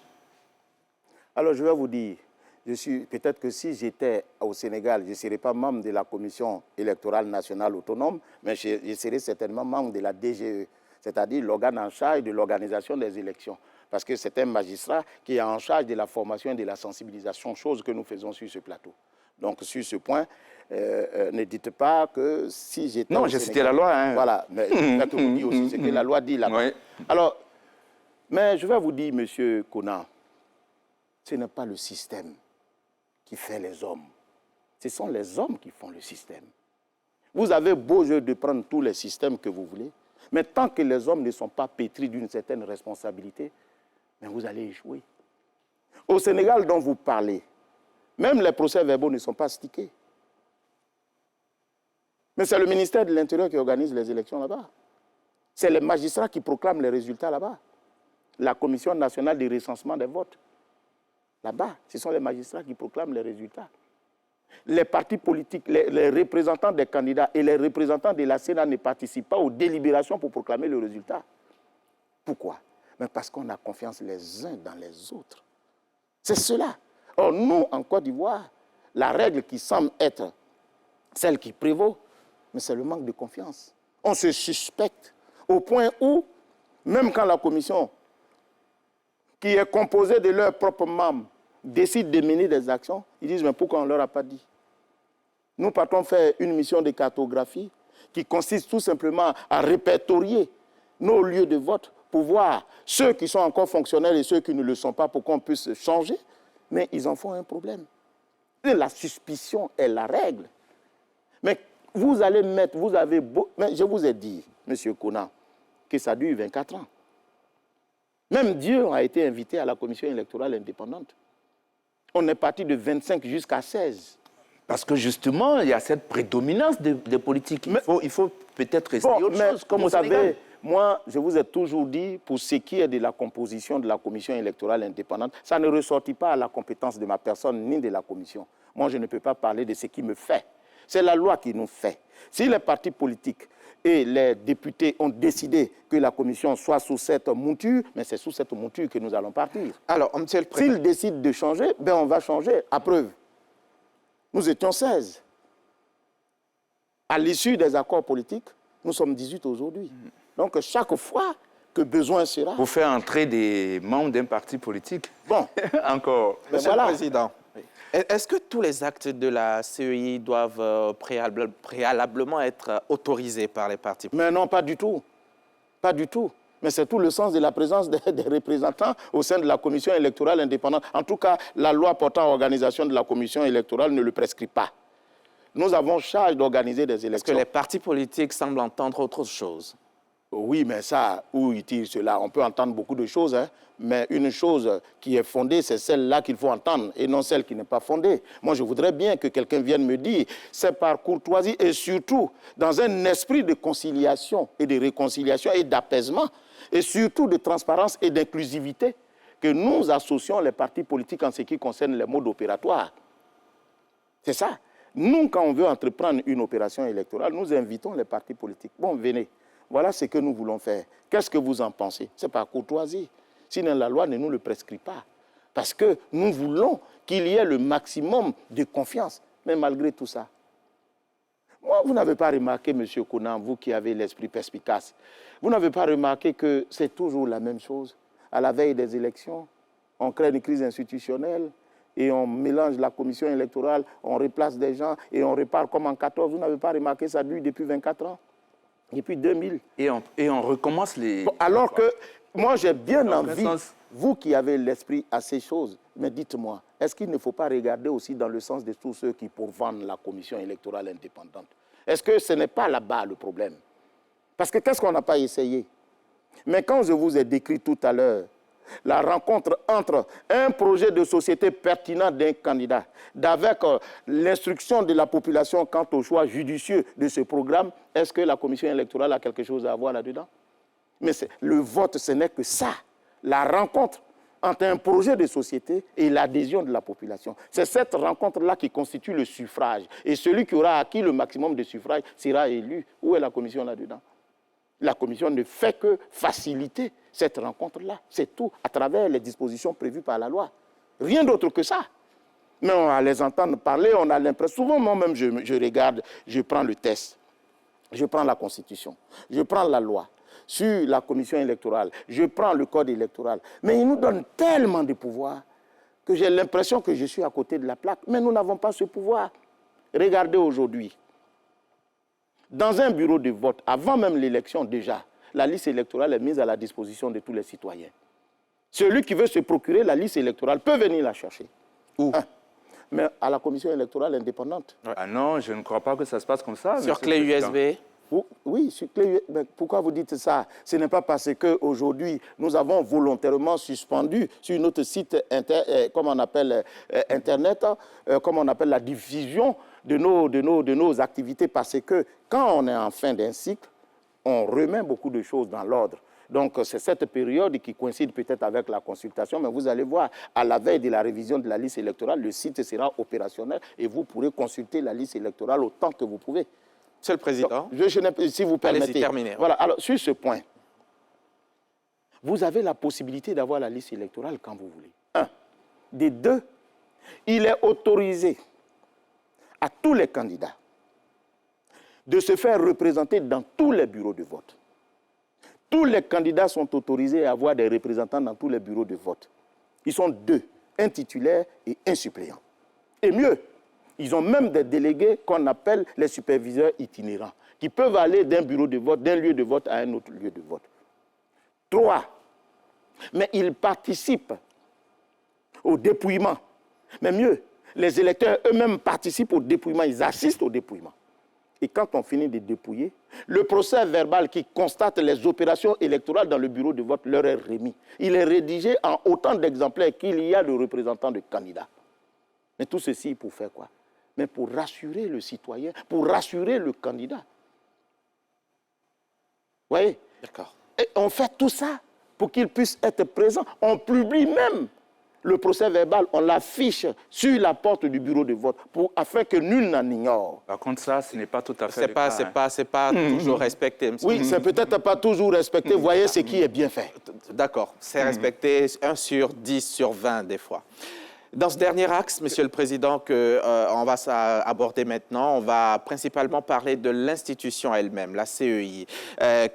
Alors, je vais vous dire, peut-être que si j'étais au Sénégal, je ne serais pas membre de la Commission électorale nationale autonome, mais je serais certainement membre de la DGE. c'est-à-dire l'organe en charge de l'organisation des élections. Parce que c'est un magistrat qui est en charge de la formation et de la sensibilisation, chose que nous faisons sur ce plateau. Donc, sur ce point, ne dites pas que si j'étais... Non, j'ai cité la loi. Hein. Voilà, mais je vais vous dire aussi ce que la loi dit là-bas. Oui. Alors, mais je vais vous dire, M. Konan, ce n'est pas le système qui fait les hommes. Ce sont les hommes qui font le système. Vous avez beau jeu de prendre tous les systèmes que vous voulez, mais tant que les hommes ne sont pas pétris d'une certaine responsabilité, mais vous allez échouer. Au Sénégal dont vous parlez, même les procès-verbaux ne sont pas stickés. Mais c'est le ministère de l'Intérieur qui organise les élections là-bas. C'est les magistrats qui proclament les résultats là-bas. La Commission nationale de recensement des votes. Là-bas, ce sont les magistrats qui proclament les résultats. Les partis politiques, les représentants des candidats et les représentants de la Sénat ne participent pas aux délibérations pour proclamer le résultat. Pourquoi? Mais parce qu'on a confiance les uns dans les autres. C'est cela. Or, nous, en Côte d'Ivoire, la règle qui semble être celle qui prévaut, mais c'est le manque de confiance. On se suspecte au point où, même quand la commission, qui est composée de leurs propres membres, décide de mener des actions, ils disent, mais pourquoi on ne leur a pas dit? Nous partons faire une mission de cartographie qui consiste tout simplement à répertorier nos lieux de vote pour voir ceux qui sont encore fonctionnels et ceux qui ne le sont pas pour qu'on puisse changer. Mais ils en font un problème. Et la suspicion est la règle. Mais vous allez mettre, vous avez beau... Mais je vous ai dit, M. Konan, que ça dure 24 ans. Même Dieu a été invité à la commission électorale indépendante. On est parti de 25 jusqu'à 16. Parce que justement, il y a cette prédominance des politiques. Il faut peut-être essayer autre chose, comme vous au Sénégal. savez, moi, je vous ai toujours dit, pour ce qui est de la composition de la commission électorale indépendante, ça ne ressortit pas à la compétence de ma personne ni de la commission. Moi, je ne peux pas parler de ce qui me fait. C'est la loi qui nous fait. Si les partis politiques et les députés ont décidé que la commission soit sous cette mouture, mais c'est sous cette mouture que nous allons partir. Alors, M. le Président... S'ils décident de changer, ben on va changer. À preuve, nous étions 16. À l'issue des accords politiques, nous sommes 18 aujourd'hui. Donc, chaque fois que besoin sera... Pour faire entrer des membres d'un parti politique. Bon. Encore. Monsieur le Président, est-ce que tous les actes de la CEI doivent préalablement être autorisés par les partis politiques? Mais non, pas du tout. Pas du tout. Mais c'est tout le sens de la présence des représentants au sein de la commission électorale indépendante. En tout cas, la loi portant organisation de la commission électorale ne le prescrit pas. Nous avons charge d'organiser des élections. Est-ce que les partis politiques semblent entendre autre chose? Oui, mais ça, où ils tirent cela? On peut entendre beaucoup de choses, hein, mais une chose qui est fondée, c'est celle-là qu'il faut entendre, et non celle qui n'est pas fondée. Moi, je voudrais bien que quelqu'un vienne me dire, c'est par courtoisie, et surtout dans un esprit de conciliation et de réconciliation et d'apaisement, et surtout de transparence et d'inclusivité, que nous associons les partis politiques en ce qui concerne les modes opératoires. C'est ça. Nous, quand on veut entreprendre une opération électorale, nous invitons les partis politiques. Bon, venez. Voilà ce que nous voulons faire. Qu'est-ce que vous en pensez? C'est par courtoisie. Sinon, la loi ne nous le prescrit pas. Parce que nous voulons qu'il y ait le maximum de confiance. Mais malgré tout ça, moi, vous n'avez pas remarqué, M. Konan, vous qui avez l'esprit perspicace, vous n'avez pas remarqué que c'est toujours la même chose. À la veille des élections, on crée une crise institutionnelle et on mélange la commission électorale, on replace des gens et on repart comme en 14. Vous n'avez pas remarqué ça depuis 24 ans? Depuis 2000. Et on recommence les... Bon, alors que moi, j'ai bien envie, vous qui avez l'esprit à ces choses, mais dites-moi, est-ce qu'il ne faut pas regarder aussi dans le sens de tous ceux qui pourvendent la commission électorale indépendante? Est-ce que ce n'est pas là-bas le problème? Parce que qu'est-ce qu'on n'a pas essayé? Mais quand je vous ai décrit tout à l'heure la rencontre entre un projet de société pertinent d'un candidat, d'avec l'instruction de la population quant au choix judicieux de ce programme, est-ce que la commission électorale a quelque chose à voir là-dedans? Mais le vote, ce n'est que ça, la rencontre entre un projet de société et l'adhésion de la population. C'est cette rencontre-là qui constitue le suffrage. Et celui qui aura acquis le maximum de suffrages sera élu. Où est la commission là-dedans? La commission ne fait que faciliter cette rencontre-là. C'est tout, à travers les dispositions prévues par la loi. Rien d'autre que ça. Mais on va les entendre parler, on a l'impression... Souvent, moi-même, je regarde, je prends le test, je prends la Constitution, je prends la loi. sur la commission électorale, je prends le code électoral, mais il nous donne tellement de pouvoirs que j'ai l'impression que je suis à côté de la plaque. Mais nous n'avons pas ce pouvoir. Regardez aujourd'hui, dans un bureau de vote, avant même l'élection déjà, la liste électorale est mise à la disposition de tous les citoyens. Celui qui veut se procurer la liste électorale peut venir la chercher. Où? Mais à la commission électorale indépendante. Ah non, je ne crois pas que ça se passe comme ça. Sur clé USB? Oui, sur clé USB. Mais pourquoi vous dites ça? Ce n'est pas parce qu'aujourd'hui, nous avons volontairement suspendu sur notre site Internet, comme on appelle la diffusion de nos activités, parce que quand on est en fin d'un cycle, on remet beaucoup de choses dans l'ordre. Donc, c'est cette période qui coïncide peut-être avec la consultation, mais vous allez voir, à la veille de la révision de la liste électorale, le site sera opérationnel et vous pourrez consulter la liste électorale autant que vous pouvez. Monsieur le Président, si vous permettez. terminer. Voilà, alors, sur ce point, vous avez la possibilité d'avoir la liste électorale quand vous voulez. Un. Des deux, il est autorisé à tous les candidats de se faire représenter dans tous les bureaux de vote. Tous les candidats sont autorisés à avoir des représentants dans tous les bureaux de vote. Ils sont deux, un titulaire et un suppléant. Et mieux, ils ont même des délégués qu'on appelle les superviseurs itinérants, qui peuvent aller d'un bureau de vote, d'un lieu de vote à un autre lieu de vote. 3. Mais ils participent au dépouillement. Mais mieux, les électeurs eux-mêmes participent au dépouillement, ils assistent au dépouillement. Et quand on finit de dépouiller, le procès verbal qui constate les opérations électorales dans le bureau de vote leur est remis. Il est rédigé en autant d'exemplaires qu'il y a de représentants de candidats. Mais tout ceci pour faire quoi? Mais pour rassurer le citoyen, pour rassurer le candidat. Vous voyez? D'accord. Et on fait tout ça pour qu'il puisse être présent. On publie même le procès verbal, on l'affiche sur la porte du bureau de vote afin que nul n'en ignore. Par contre, ça, ce n'est pas tout à fait le cas. C'est pas toujours respecté. Oui, c'est peut-être pas toujours respecté. Voyez ce qui est bien fait. D'accord, c'est respecté 1 sur 10 sur 20 des fois. Dans ce dernier axe, Monsieur le Président, qu'on va aborder maintenant, on va principalement parler de l'institution elle-même, la CEI.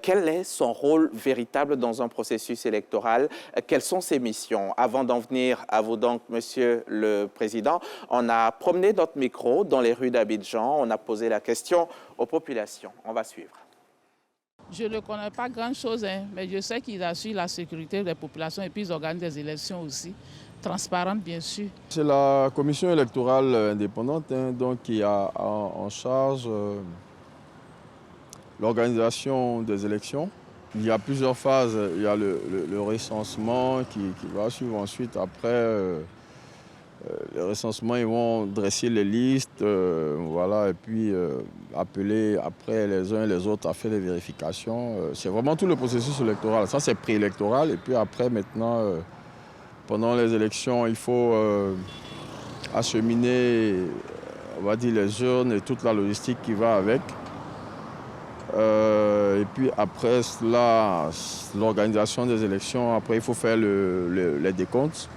Quel est son rôle véritable dans un processus électoral? Quelles sont ses missions? Avant d'en venir à vous donc, Monsieur le Président, on a promené notre micro dans les rues d'Abidjan, on a posé la question aux populations. On va suivre. Je ne connais pas grand-chose, mais je sais qu'ils assurent la sécurité des populations et puis ils organisent des élections aussi. Transparente, bien sûr. C'est la commission électorale indépendante donc, qui a en charge l'organisation des élections. Il y a plusieurs phases. Il y a le recensement qui va suivre ensuite. Après le recensement, ils vont dresser les listes, voilà, et puis appeler après les uns et les autres à faire les vérifications. C'est vraiment tout le processus électoral. Ça, c'est préélectoral. Et puis après, maintenant... pendant les élections, il faut acheminer, on va dire, les urnes et toute la logistique qui va avec. Et puis après cela, l'organisation des élections, après il faut faire les décomptes.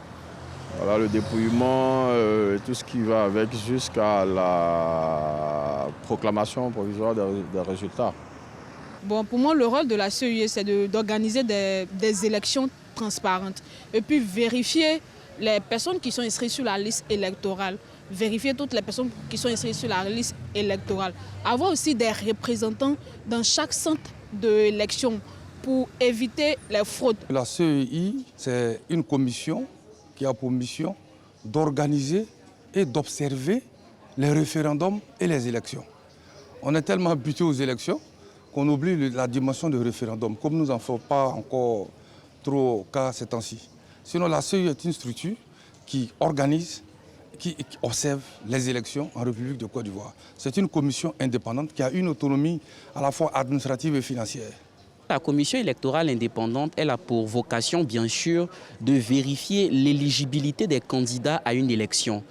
Voilà, le dépouillement et tout ce qui va avec jusqu'à la proclamation provisoire des résultats. Bon, pour moi, le rôle de la CEI, c'est d'organiser des élections transparentes et puis vérifier les personnes qui sont inscrites sur la liste électorale, vérifier toutes les personnes qui sont inscrites sur la liste électorale, avoir aussi des représentants dans chaque centre d'élection pour éviter les fraudes. La CEI, c'est une commission qui a pour mission d'organiser et d'observer les référendums et les élections. On est tellement habitué aux élections qu'on oublie la dimension du référendum, comme nous n'en faisons pas encore trop cas ces temps-ci. Sinon, la CEI est une structure qui organise, qui observe les élections en République de Côte d'Ivoire. C'est une commission indépendante qui a une autonomie à la fois administrative et financière. La commission électorale indépendante, elle a pour vocation, bien sûr, de vérifier l'éligibilité des candidats à une élection.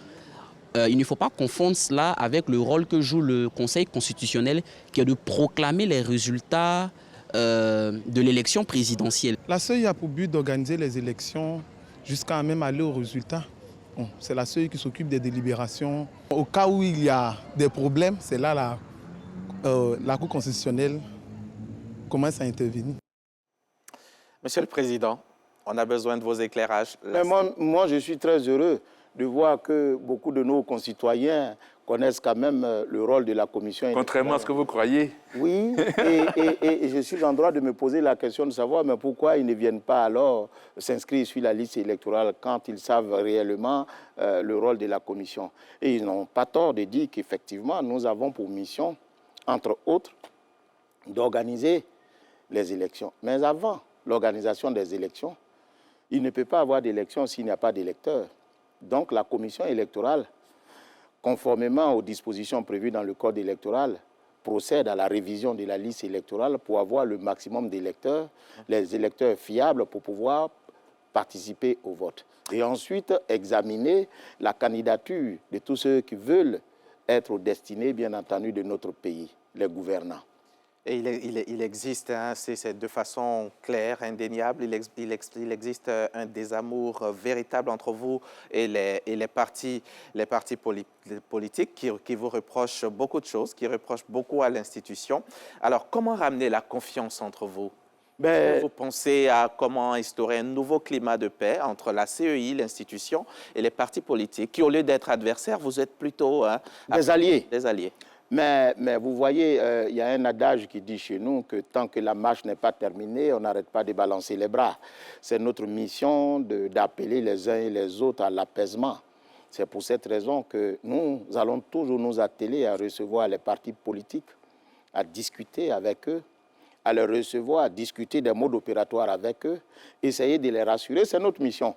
Il ne faut pas confondre cela avec le rôle que joue le Conseil constitutionnel, qui est de proclamer les résultats de l'élection présidentielle. La CEI a pour but d'organiser les élections jusqu'à même aller au résultat. Bon, c'est la CEI qui s'occupe des délibérations. Au cas où il y a des problèmes, c'est là la Cour constitutionnelle commence à intervenir. Monsieur le Président, on a besoin de vos éclairages. Mais moi, je suis très heureux de voir que beaucoup de nos concitoyens connaissent quand même le rôle de la commission. Contrairement à ce que vous croyez. Oui, et je suis en droit de me poser la question de savoir mais pourquoi ils ne viennent pas alors s'inscrire sur la liste électorale quand ils savent réellement le rôle de la commission. Et ils n'ont pas tort de dire qu'effectivement, nous avons pour mission, entre autres, d'organiser les élections. Mais avant l'organisation des élections, il ne peut pas avoir d'élection s'il n'y a pas d'électeurs. Donc la commission électorale, conformément aux dispositions prévues dans le code électoral, procède à la révision de la liste électorale pour avoir le maximum d'électeurs, les électeurs fiables pour pouvoir participer au vote. Et ensuite, examiner la candidature de tous ceux qui veulent être aux destinées, bien entendu, de notre pays, les gouvernants. Et il existe, hein, c'est de façon claire, indéniable, il existe un désamour véritable entre vous et les partis politiques qui vous reprochent beaucoup de choses, qui reprochent beaucoup à l'institution. Alors, comment ramener la confiance entre vous? Vous pensez à comment instaurer un nouveau climat de paix entre la CEI, l'institution, et les partis politiques, qui, au lieu d'être adversaires, vous êtes plutôt des alliés. Des alliés. Mais vous voyez, il y a un adage qui dit chez nous que tant que la marche n'est pas terminée, on n'arrête pas de balancer les bras. C'est notre mission d'appeler les uns et les autres à l'apaisement. C'est pour cette raison que nous allons toujours nous atteler à recevoir les partis politiques, à discuter avec eux, à les recevoir, à discuter des modes opératoires avec eux, essayer de les rassurer. C'est notre mission.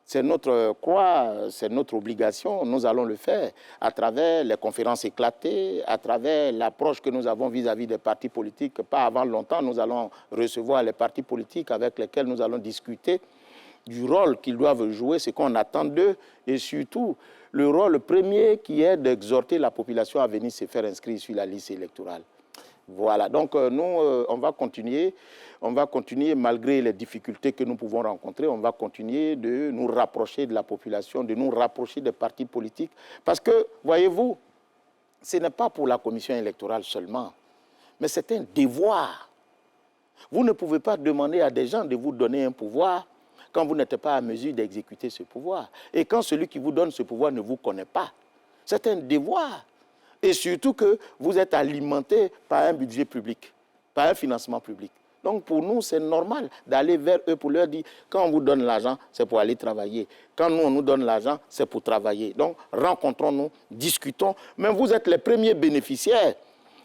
C'est notre croix, c'est notre obligation. Nous allons le faire à travers les conférences éclatées, à travers l'approche que nous avons vis-à-vis des partis politiques. Pas avant longtemps, nous allons recevoir les partis politiques avec lesquels nous allons discuter du rôle qu'ils doivent jouer, ce qu'on attend d'eux, et surtout le rôle premier qui est d'exhorter la population à venir se faire inscrire sur la liste électorale. Voilà, donc nous, on va continuer malgré les difficultés que nous pouvons rencontrer, on va continuer de nous rapprocher de la population, de nous rapprocher des partis politiques. Parce que, voyez-vous, ce n'est pas pour la commission électorale seulement, mais c'est un devoir. Vous ne pouvez pas demander à des gens de vous donner un pouvoir quand vous n'êtes pas à mesure d'exécuter ce pouvoir. Et quand celui qui vous donne ce pouvoir ne vous connaît pas, c'est un devoir. Et surtout que vous êtes alimenté par un budget public, par un financement public. Donc pour nous, c'est normal d'aller vers eux pour leur dire, quand on vous donne l'argent, c'est pour aller travailler. Quand nous, on nous donne l'argent, c'est pour travailler. Donc rencontrons-nous, discutons. Mais vous êtes les premiers bénéficiaires,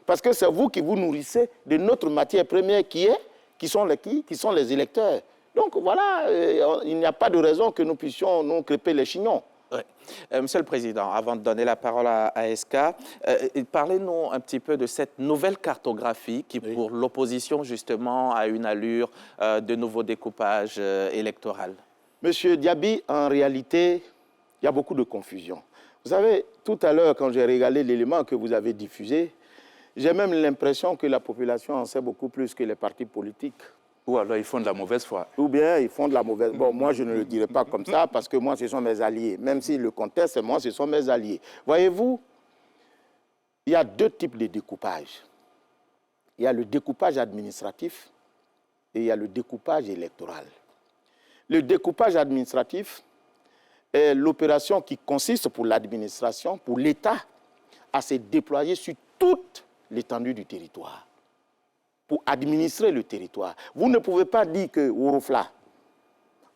parce que c'est vous qui vous nourrissez de notre matière première qui sont les électeurs. Donc voilà, il n'y a pas de raison que nous puissions nous crêper les chignons. Oui. Monsieur le Président, avant de donner la parole à SK, parlez-nous un petit peu de cette nouvelle cartographie qui, pour l'opposition, justement, a une allure de nouveau découpage électoral. Monsieur Diaby, en réalité, il y a beaucoup de confusion. Vous savez, tout à l'heure, quand j'ai régalé l'élément que vous avez diffusé, j'ai même l'impression que la population en sait beaucoup plus que les partis politiques. Ou alors ils font de la mauvaise foi. Ou bien ils font de la mauvaise foi. Bon, moi, je ne le dirai pas comme ça parce que moi, ce sont mes alliés. Même s'ils le contestent, moi, ce sont mes alliés. Voyez-vous, il y a deux types de découpage. Il y a le découpage administratif et il y a le découpage électoral. Le découpage administratif est l'opération qui consiste pour l'administration, pour l'État, à se déployer sur toute l'étendue du territoire, pour administrer le territoire. Vous ne pouvez pas dire que Worofla,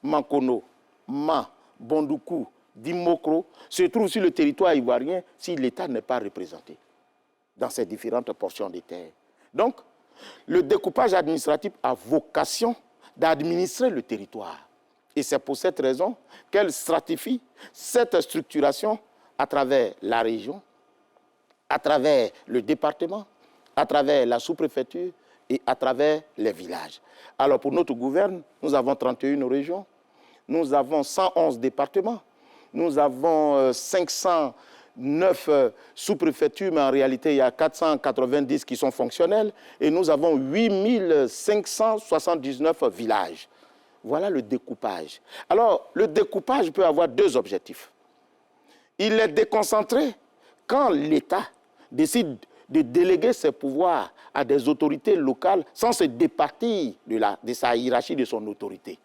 Mankono, Ma, Bondoukou, Dimokro se trouvent sur le territoire ivoirien si l'État n'est pas représenté dans ces différentes portions des terres. Donc, le découpage administratif a vocation d'administrer le territoire. Et c'est pour cette raison qu'elle stratifie cette structuration à travers la région, à travers le département, à travers la sous-préfecture, et à travers les villages. Alors pour notre gouverne, nous avons 31 régions, nous avons 111 départements, nous avons 509 sous-préfectures, mais en réalité il y a 490 qui sont fonctionnels, et nous avons 8579 villages. Voilà le découpage. Alors le découpage peut avoir deux objectifs. Il est déconcentré quand l'État décide de déléguer ses pouvoirs à des autorités locales sans se départir de sa hiérarchie, de son autorité.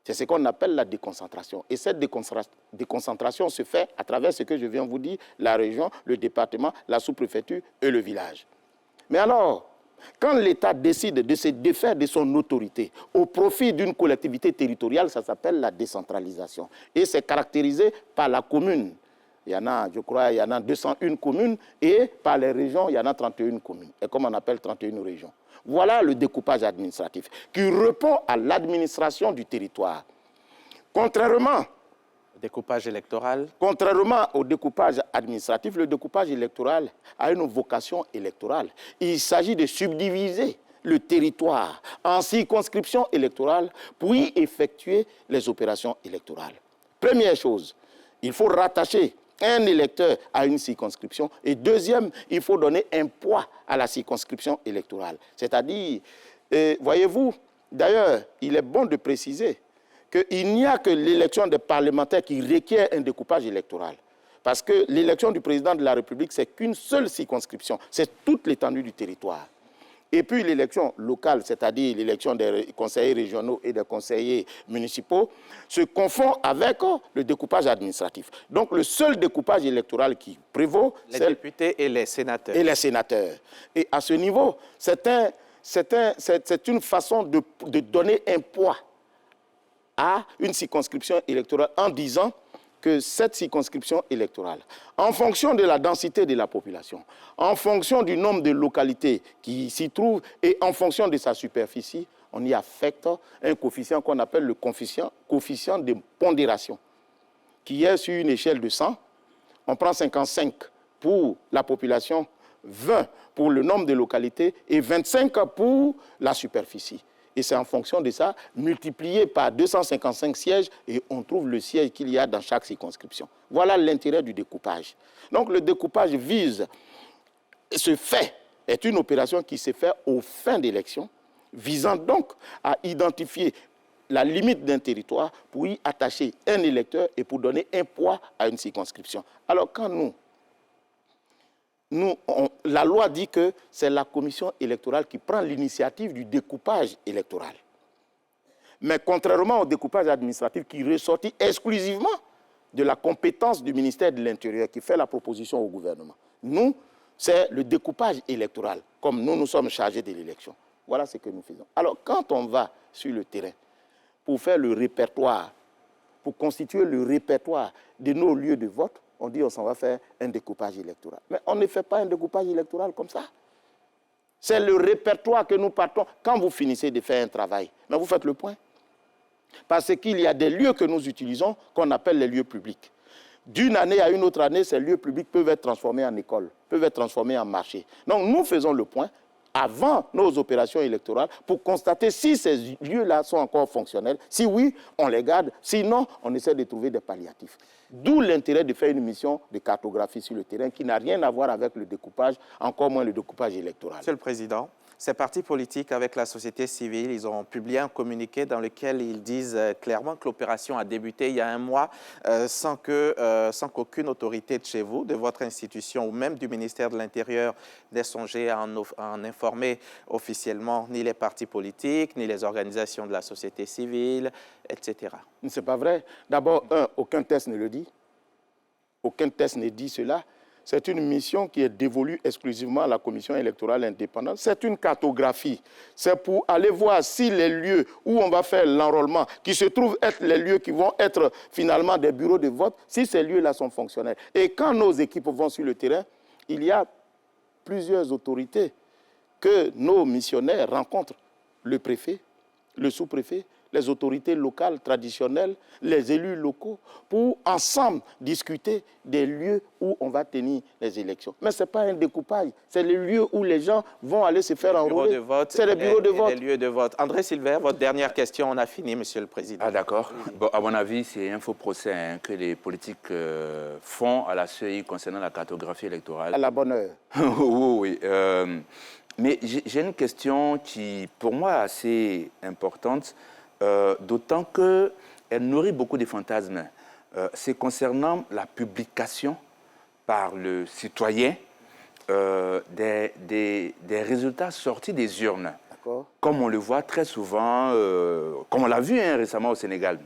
C'est ce qu'on appelle la déconcentration. Et cette déconcentration se fait à travers ce que je viens de vous dire, la région, le département, la sous-préfecture et le village. Mais alors, quand l'État décide de se défaire de son autorité au profit d'une collectivité territoriale, ça s'appelle la décentralisation. Et c'est caractérisé par la commune. Il y en a, je crois, il y en a 201 communes et par les régions, il y en a 31 communes. Et comme on appelle 31 régions. Voilà le découpage administratif qui répond à l'administration du territoire. Contrairement au découpage administratif, le découpage électoral a une vocation électorale. Il s'agit de subdiviser le territoire en circonscriptions électorales pour y effectuer les opérations électorales. Première chose, il faut rattacher un électeur à une circonscription. Et deuxième, il faut donner un poids à la circonscription électorale. C'est-à-dire, voyez-vous, d'ailleurs, il est bon de préciser qu'il n'y a que l'élection des parlementaires qui requiert un découpage électoral. Parce que l'élection du président de la République, c'est qu'une seule circonscription. C'est toute l'étendue du territoire. Et puis l'élection locale, c'est-à-dire l'élection des conseillers régionaux et des conseillers municipaux, se confond avec le découpage administratif. Donc le seul découpage électoral qui prévaut, c'est les députés et les sénateurs. Et à ce niveau, c'est une façon de donner un poids à une circonscription électorale en disant que cette circonscription électorale, en fonction de la densité de la population, en fonction du nombre de localités qui s'y trouvent et en fonction de sa superficie, on y affecte un coefficient qu'on appelle le coefficient de pondération, qui est sur une échelle de 100. On prend 55 pour la population, 20 pour le nombre de localités et 25 pour la superficie. Et c'est en fonction de ça, multiplié par 255 sièges, et on trouve le siège qu'il y a dans chaque circonscription. Voilà l'intérêt du découpage. Donc le découpage est une opération qui se fait aux fins d'élection, visant donc à identifier la limite d'un territoire pour y attacher un électeur et pour donner un poids à une circonscription. Alors quand la loi dit que c'est la commission électorale qui prend l'initiative du découpage électoral. Mais contrairement au découpage administratif qui ressortit exclusivement de la compétence du ministère de l'Intérieur qui fait la proposition au gouvernement, nous, c'est le découpage électoral, comme nous sommes chargés de l'élection. Voilà ce que nous faisons. Alors quand on va sur le terrain pour faire le répertoire, pour constituer le répertoire de nos lieux de vote, on dit on s'en va faire un découpage électoral. Mais on ne fait pas un découpage électoral comme ça. C'est le répertoire que nous partons. Quand vous finissez de faire un travail, mais vous faites le point. Parce qu'il y a des lieux que nous utilisons qu'on appelle les lieux publics. D'une année à une autre année, ces lieux publics peuvent être transformés en école, peuvent être transformés en marché. Donc nous faisons le point avant nos opérations électorales pour constater si ces lieux-là sont encore fonctionnels. Si oui, on les garde. Sinon, on essaie de trouver des palliatifs. D'où l'intérêt de faire une mission de cartographie sur le terrain qui n'a rien à voir avec le découpage, encore moins le découpage électoral. Monsieur le Président, ces partis politiques avec la société civile, ils ont publié un communiqué dans lequel ils disent clairement que l'opération a débuté il y a un mois sans qu'aucune autorité de chez vous, de votre institution ou même du ministère de l'Intérieur n'ait songé à en informer officiellement ni les partis politiques, ni les organisations de la société civile, etc. Ce n'est pas vrai. D'abord, aucun test ne le dit. Aucun test ne dit cela. C'est une mission qui est dévolue exclusivement à la commission électorale indépendante. C'est une cartographie. C'est pour aller voir si les lieux où on va faire l'enrôlement, qui se trouvent être les lieux qui vont être finalement des bureaux de vote, si ces lieux-là sont fonctionnels. Et quand nos équipes vont sur le terrain, il y a plusieurs autorités que nos missionnaires rencontrent. Le préfet, le sous-préfet, les autorités locales traditionnelles, les élus locaux, pour ensemble discuter des lieux où on va tenir les élections. Mais ce n'est pas un découpage, c'est les lieux où les gens vont aller se faire enrôler. C'est les bureaux de vote. Les lieux de vote. André Silver, votre dernière question, on a fini, Monsieur le Président. Ah d'accord. Bon, à mon avis, c'est un faux procès que les politiques font à la CEI concernant la cartographie électorale. À la bonne heure. Oui. Mais j'ai une question qui, pour moi, est assez importante. D'autant qu'elle nourrit beaucoup de fantasmes. C'est concernant la publication par le citoyen des résultats sortis des urnes, comme on le voit très souvent, comme on l'a vu récemment au Sénégal,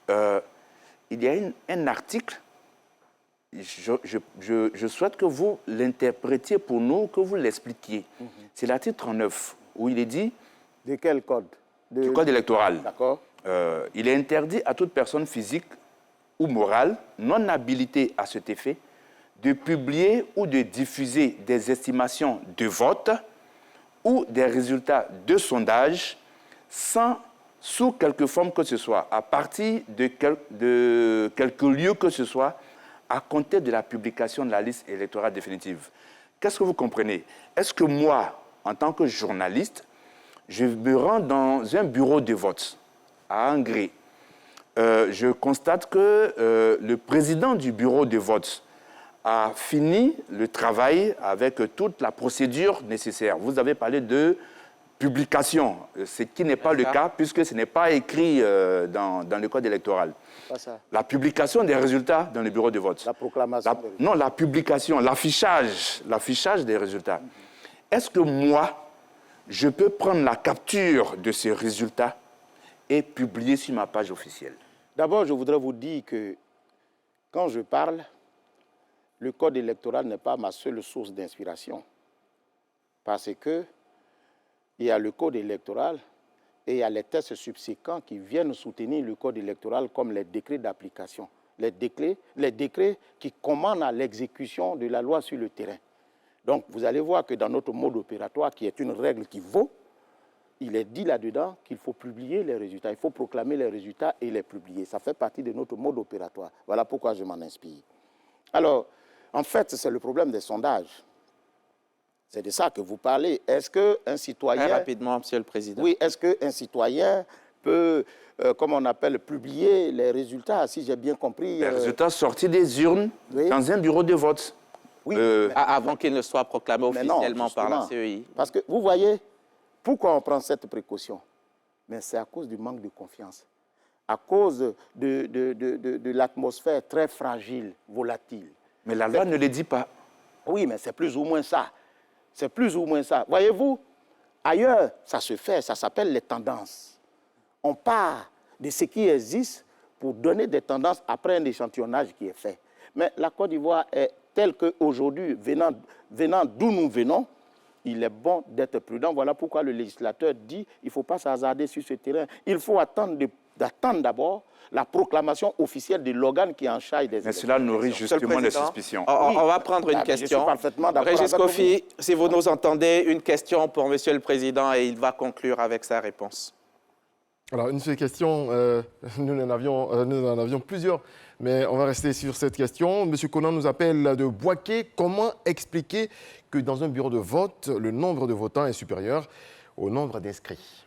il y a un article, je souhaite que vous l'interprétiez pour nous, que vous l'expliquiez. C'est l'article 39, où il est dit... De quel code? Du code électoral. D'accord. Il est interdit à toute personne physique ou morale non habilitée à cet effet de publier ou de diffuser des estimations de vote ou des résultats de sondage sous quelque forme que ce soit, à partir de quelque lieu que ce soit, à compter de la publication de la liste électorale définitive. Qu'est-ce que vous comprenez? Est-ce que moi, en tant que journaliste, je me rends dans un bureau de vote à Angré. Je constate que le président du bureau de vote a fini le travail avec toute la procédure nécessaire. Vous avez parlé de publication, ce qui n'est pas le cas puisque ce n'est pas écrit dans le code électoral. Pas ça. La publication des résultats dans le bureau de vote. La proclamation. Non, la publication, l'affichage des résultats. Est-ce que moi, je peux prendre la capture de ces résultats et publier sur ma page officielle? D'abord, je voudrais vous dire que quand je parle, le code électoral n'est pas ma seule source d'inspiration. Parce que il y a le code électoral et il y a les textes subséquents qui viennent soutenir le code électoral comme les décrets d'application. Les décrets qui commandent à l'exécution de la loi sur le terrain. Donc, vous allez voir que dans notre mode opératoire, qui est une règle qui vaut, il est dit là-dedans qu'il faut publier les résultats. Il faut proclamer les résultats et les publier. Ça fait partie de notre mode opératoire. Voilà pourquoi je m'en inspire. Alors, en fait, c'est le problème des sondages. C'est de ça que vous parlez. Est-ce qu'un citoyen... Très rapidement, Monsieur le Président. Oui, est-ce qu'un citoyen peut, comme on appelle, publier les résultats, si j'ai bien compris... Les résultats sortis des urnes dans un bureau de vote. Oui, avant qu'il ne soit proclamé officiellement par la CEI. Parce que, vous voyez, pourquoi on prend cette précaution? Mais c'est à cause du manque de confiance. À cause de l'atmosphère très fragile, volatile. Mais la loi ne le dit pas. Oui, mais c'est plus ou moins ça. C'est plus ou moins ça. Voyez-vous, ailleurs, ça se fait, ça s'appelle les tendances. On part de ce qui existe pour donner des tendances après un échantillonnage qui est fait. Mais la Côte d'Ivoire est telle qu'aujourd'hui, venant d'où nous venons, il est bon d'être prudent. Voilà pourquoi le législateur dit qu'il ne faut pas s'hasarder sur ce terrain. Il faut attendre d'abord la proclamation officielle de l'organe qui est en charge des élections. Mais cela nourrit justement les suspicions. On va prendre une question. Régis Kofi, si vous nous entendez, une question pour Monsieur le Président et il va conclure avec sa réponse. Alors, une seule question, nous en avions plusieurs, mais on va rester sur cette question. Monsieur Conan nous appelle de Boaké. Comment expliquer que dans un bureau de vote, le nombre de votants est supérieur au nombre d'inscrits?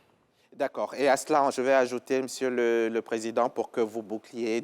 D'accord. Et à cela, je vais ajouter, Monsieur le Président, pour que vous boucliez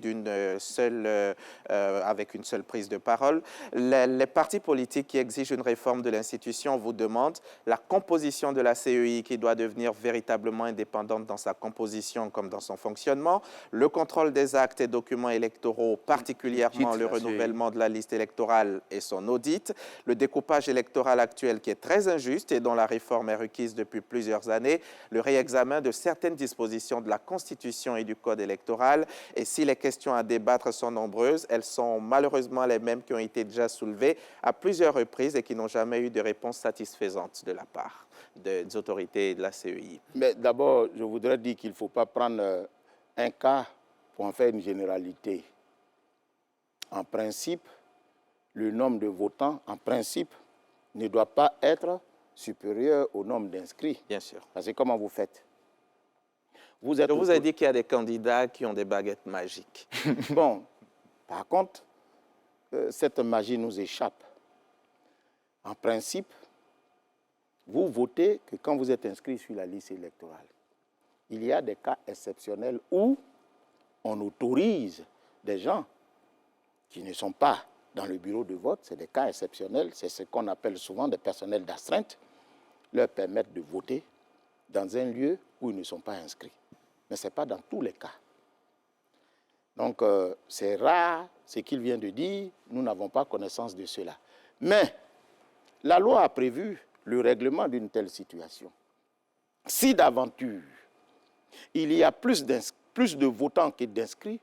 avec une seule prise de parole. Les partis politiques qui exigent une réforme de l'institution vous demandent la composition de la CEI qui doit devenir véritablement indépendante dans sa composition comme dans son fonctionnement, le contrôle des actes et documents électoraux, particulièrement le renouvellement de la liste électorale et son audit, le découpage électoral actuel qui est très injuste et dont la réforme est requise depuis plusieurs années, le réexamen de certaines dispositions de la Constitution et du Code électoral. Et si les questions à débattre sont nombreuses, elles sont malheureusement les mêmes qui ont été déjà soulevées à plusieurs reprises et qui n'ont jamais eu de réponse satisfaisante de la part des autorités de la CEI. Mais d'abord, je voudrais dire qu'il ne faut pas prendre un cas pour en faire une généralité. En principe, le nombre de votants, en principe, ne doit pas être supérieur au nombre d'inscrits. Bien sûr. Parce que comment vous faites? Je vous ai dit qu'il y a des candidats qui ont des baguettes magiques. Bon, par contre, cette magie nous échappe. En principe, vous votez que quand vous êtes inscrit sur la liste électorale. Il y a des cas exceptionnels où on autorise des gens qui ne sont pas dans le bureau de vote, c'est des cas exceptionnels, c'est ce qu'on appelle souvent des personnels d'astreinte, leur permettre de voter dans un lieu où ils ne sont pas inscrits. Mais ce n'est pas dans tous les cas. Donc, c'est rare ce qu'il vient de dire, nous n'avons pas connaissance de cela. Mais la loi a prévu le règlement d'une telle situation. Si d'aventure, il y a plus de votants que d'inscrits,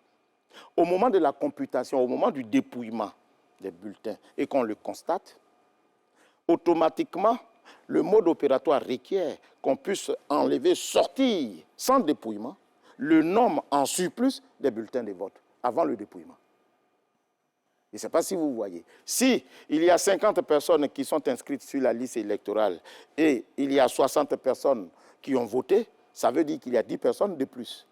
au moment de la computation, au moment du dépouillement des bulletins, et qu'on le constate, automatiquement, le mode opératoire requiert qu'on puisse enlever, sortir, sans dépouillement, le nombre en surplus des bulletins de vote avant le dépouillement. Je ne sais pas si vous voyez. Si il y a 50 personnes qui sont inscrites sur la liste électorale et il y a 60 personnes qui ont voté, ça veut dire qu'il y a 10 personnes de plus.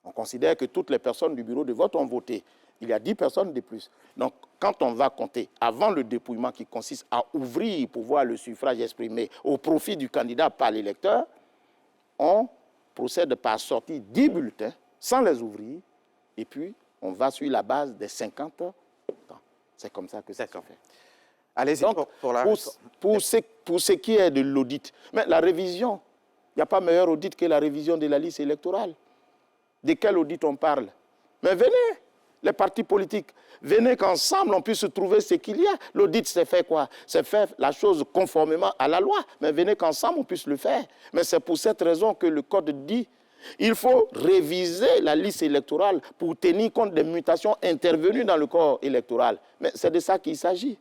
On considère que toutes les personnes du bureau de vote ont voté. Il y a 10 personnes de plus. Donc, quand on va compter avant le dépouillement qui consiste à ouvrir pour voir le suffrage exprimé au profit du candidat par l'électeur, on procède par sortie 10 bulletins sans les ouvrir et puis on va sur la base des 50 ans. C'est comme ça que ça se fait. Allez-y pour ce qui est de l'audit. Mais la révision, il n'y a pas meilleur audit que la révision de la liste électorale. De quel audit on parle? Mais venez, les partis politiques, venez qu'ensemble on puisse trouver ce qu'il y a. L'audit, c'est fait quoi? C'est faire la chose conformément à la loi. Mais venez qu'ensemble on puisse le faire. Mais c'est pour cette raison que le Code dit il faut réviser la liste électorale pour tenir compte des mutations intervenues dans le corps électoral. Mais c'est de ça qu'il s'agit.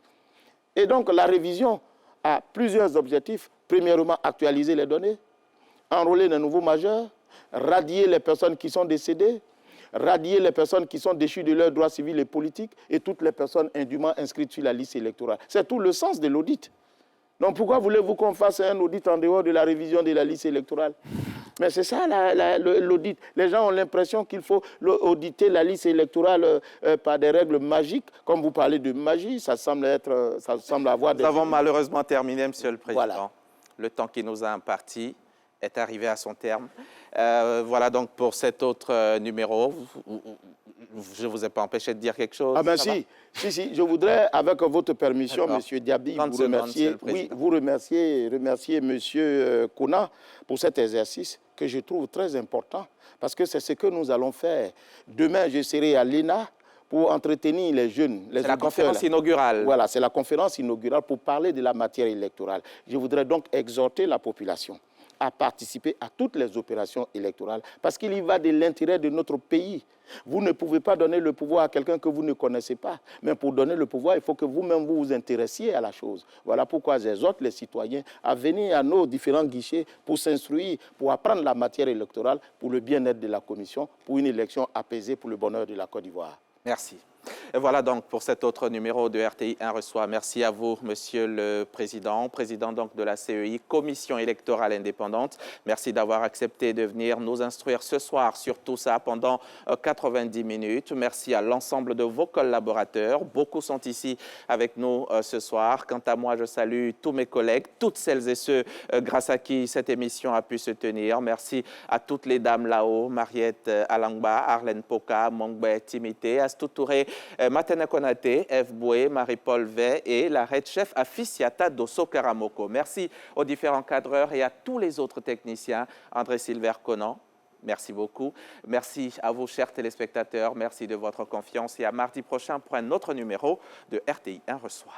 Et donc la révision a plusieurs objectifs. Premièrement, actualiser les données, enrôler les nouveaux majeurs, radier les personnes qui sont décédées, radier les personnes qui sont déchues de leurs droits civils et politiques et toutes les personnes indûment inscrites sur la liste électorale. C'est tout le sens de l'audit. Donc pourquoi voulez-vous qu'on fasse un audit en dehors de la révision de la liste électorale? Mais c'est ça l'audit. Les gens ont l'impression qu'il faut auditer la liste électorale par des règles magiques. Comme vous parlez de magie, ça semble avoir des... Nous avons malheureusement terminé, Monsieur le Président. Voilà. Le temps qui nous a imparti est arrivé à son terme. Voilà donc pour cet autre numéro. Je ne vous ai pas empêché de dire quelque chose. Ah ben si, je voudrais, avec votre permission, M. Diaby, vous remercier. Oui, vous remercier M. Kona pour cet exercice que je trouve très important, parce que c'est ce que nous allons faire. Demain, je serai à l'ENA pour entretenir les jeunes. C'est la conférence inaugurale. Voilà, c'est la conférence inaugurale pour parler de la matière électorale. Je voudrais donc exhorter la population à participer à toutes les opérations électorales, parce qu'il y va de l'intérêt de notre pays. Vous ne pouvez pas donner le pouvoir à quelqu'un que vous ne connaissez pas, mais pour donner le pouvoir, il faut que vous-même vous vous intéressiez à la chose. Voilà pourquoi j'exhorte les citoyens à venir à nos différents guichets pour s'instruire, pour apprendre la matière électorale, pour le bien-être de la Commission, pour une élection apaisée pour le bonheur de la Côte d'Ivoire. Merci. Et voilà donc pour cet autre numéro de RTI 1 reçoit. Merci à vous, Monsieur le Président, président donc de la CEI, Commission électorale indépendante. Merci d'avoir accepté de venir nous instruire ce soir sur tout ça pendant 90 minutes. Merci à l'ensemble de vos collaborateurs. Beaucoup sont ici avec nous ce soir. Quant à moi, je salue tous mes collègues, toutes celles et ceux grâce à qui cette émission a pu se tenir. Merci à toutes les dames là-haut, Mariette Alangba, Arlène Poka, Mongbe Timité, Astou Touré, Matena Konate, F. Boué, Marie-Paul Vey et la Red Chef Afisiata Dosso Karamoko. Merci aux différents cadreurs et à tous les autres techniciens. André Silver Conan, merci beaucoup. Merci à vous, chers téléspectateurs. Merci de votre confiance et à mardi prochain pour un autre numéro de RTI 1 reçoit.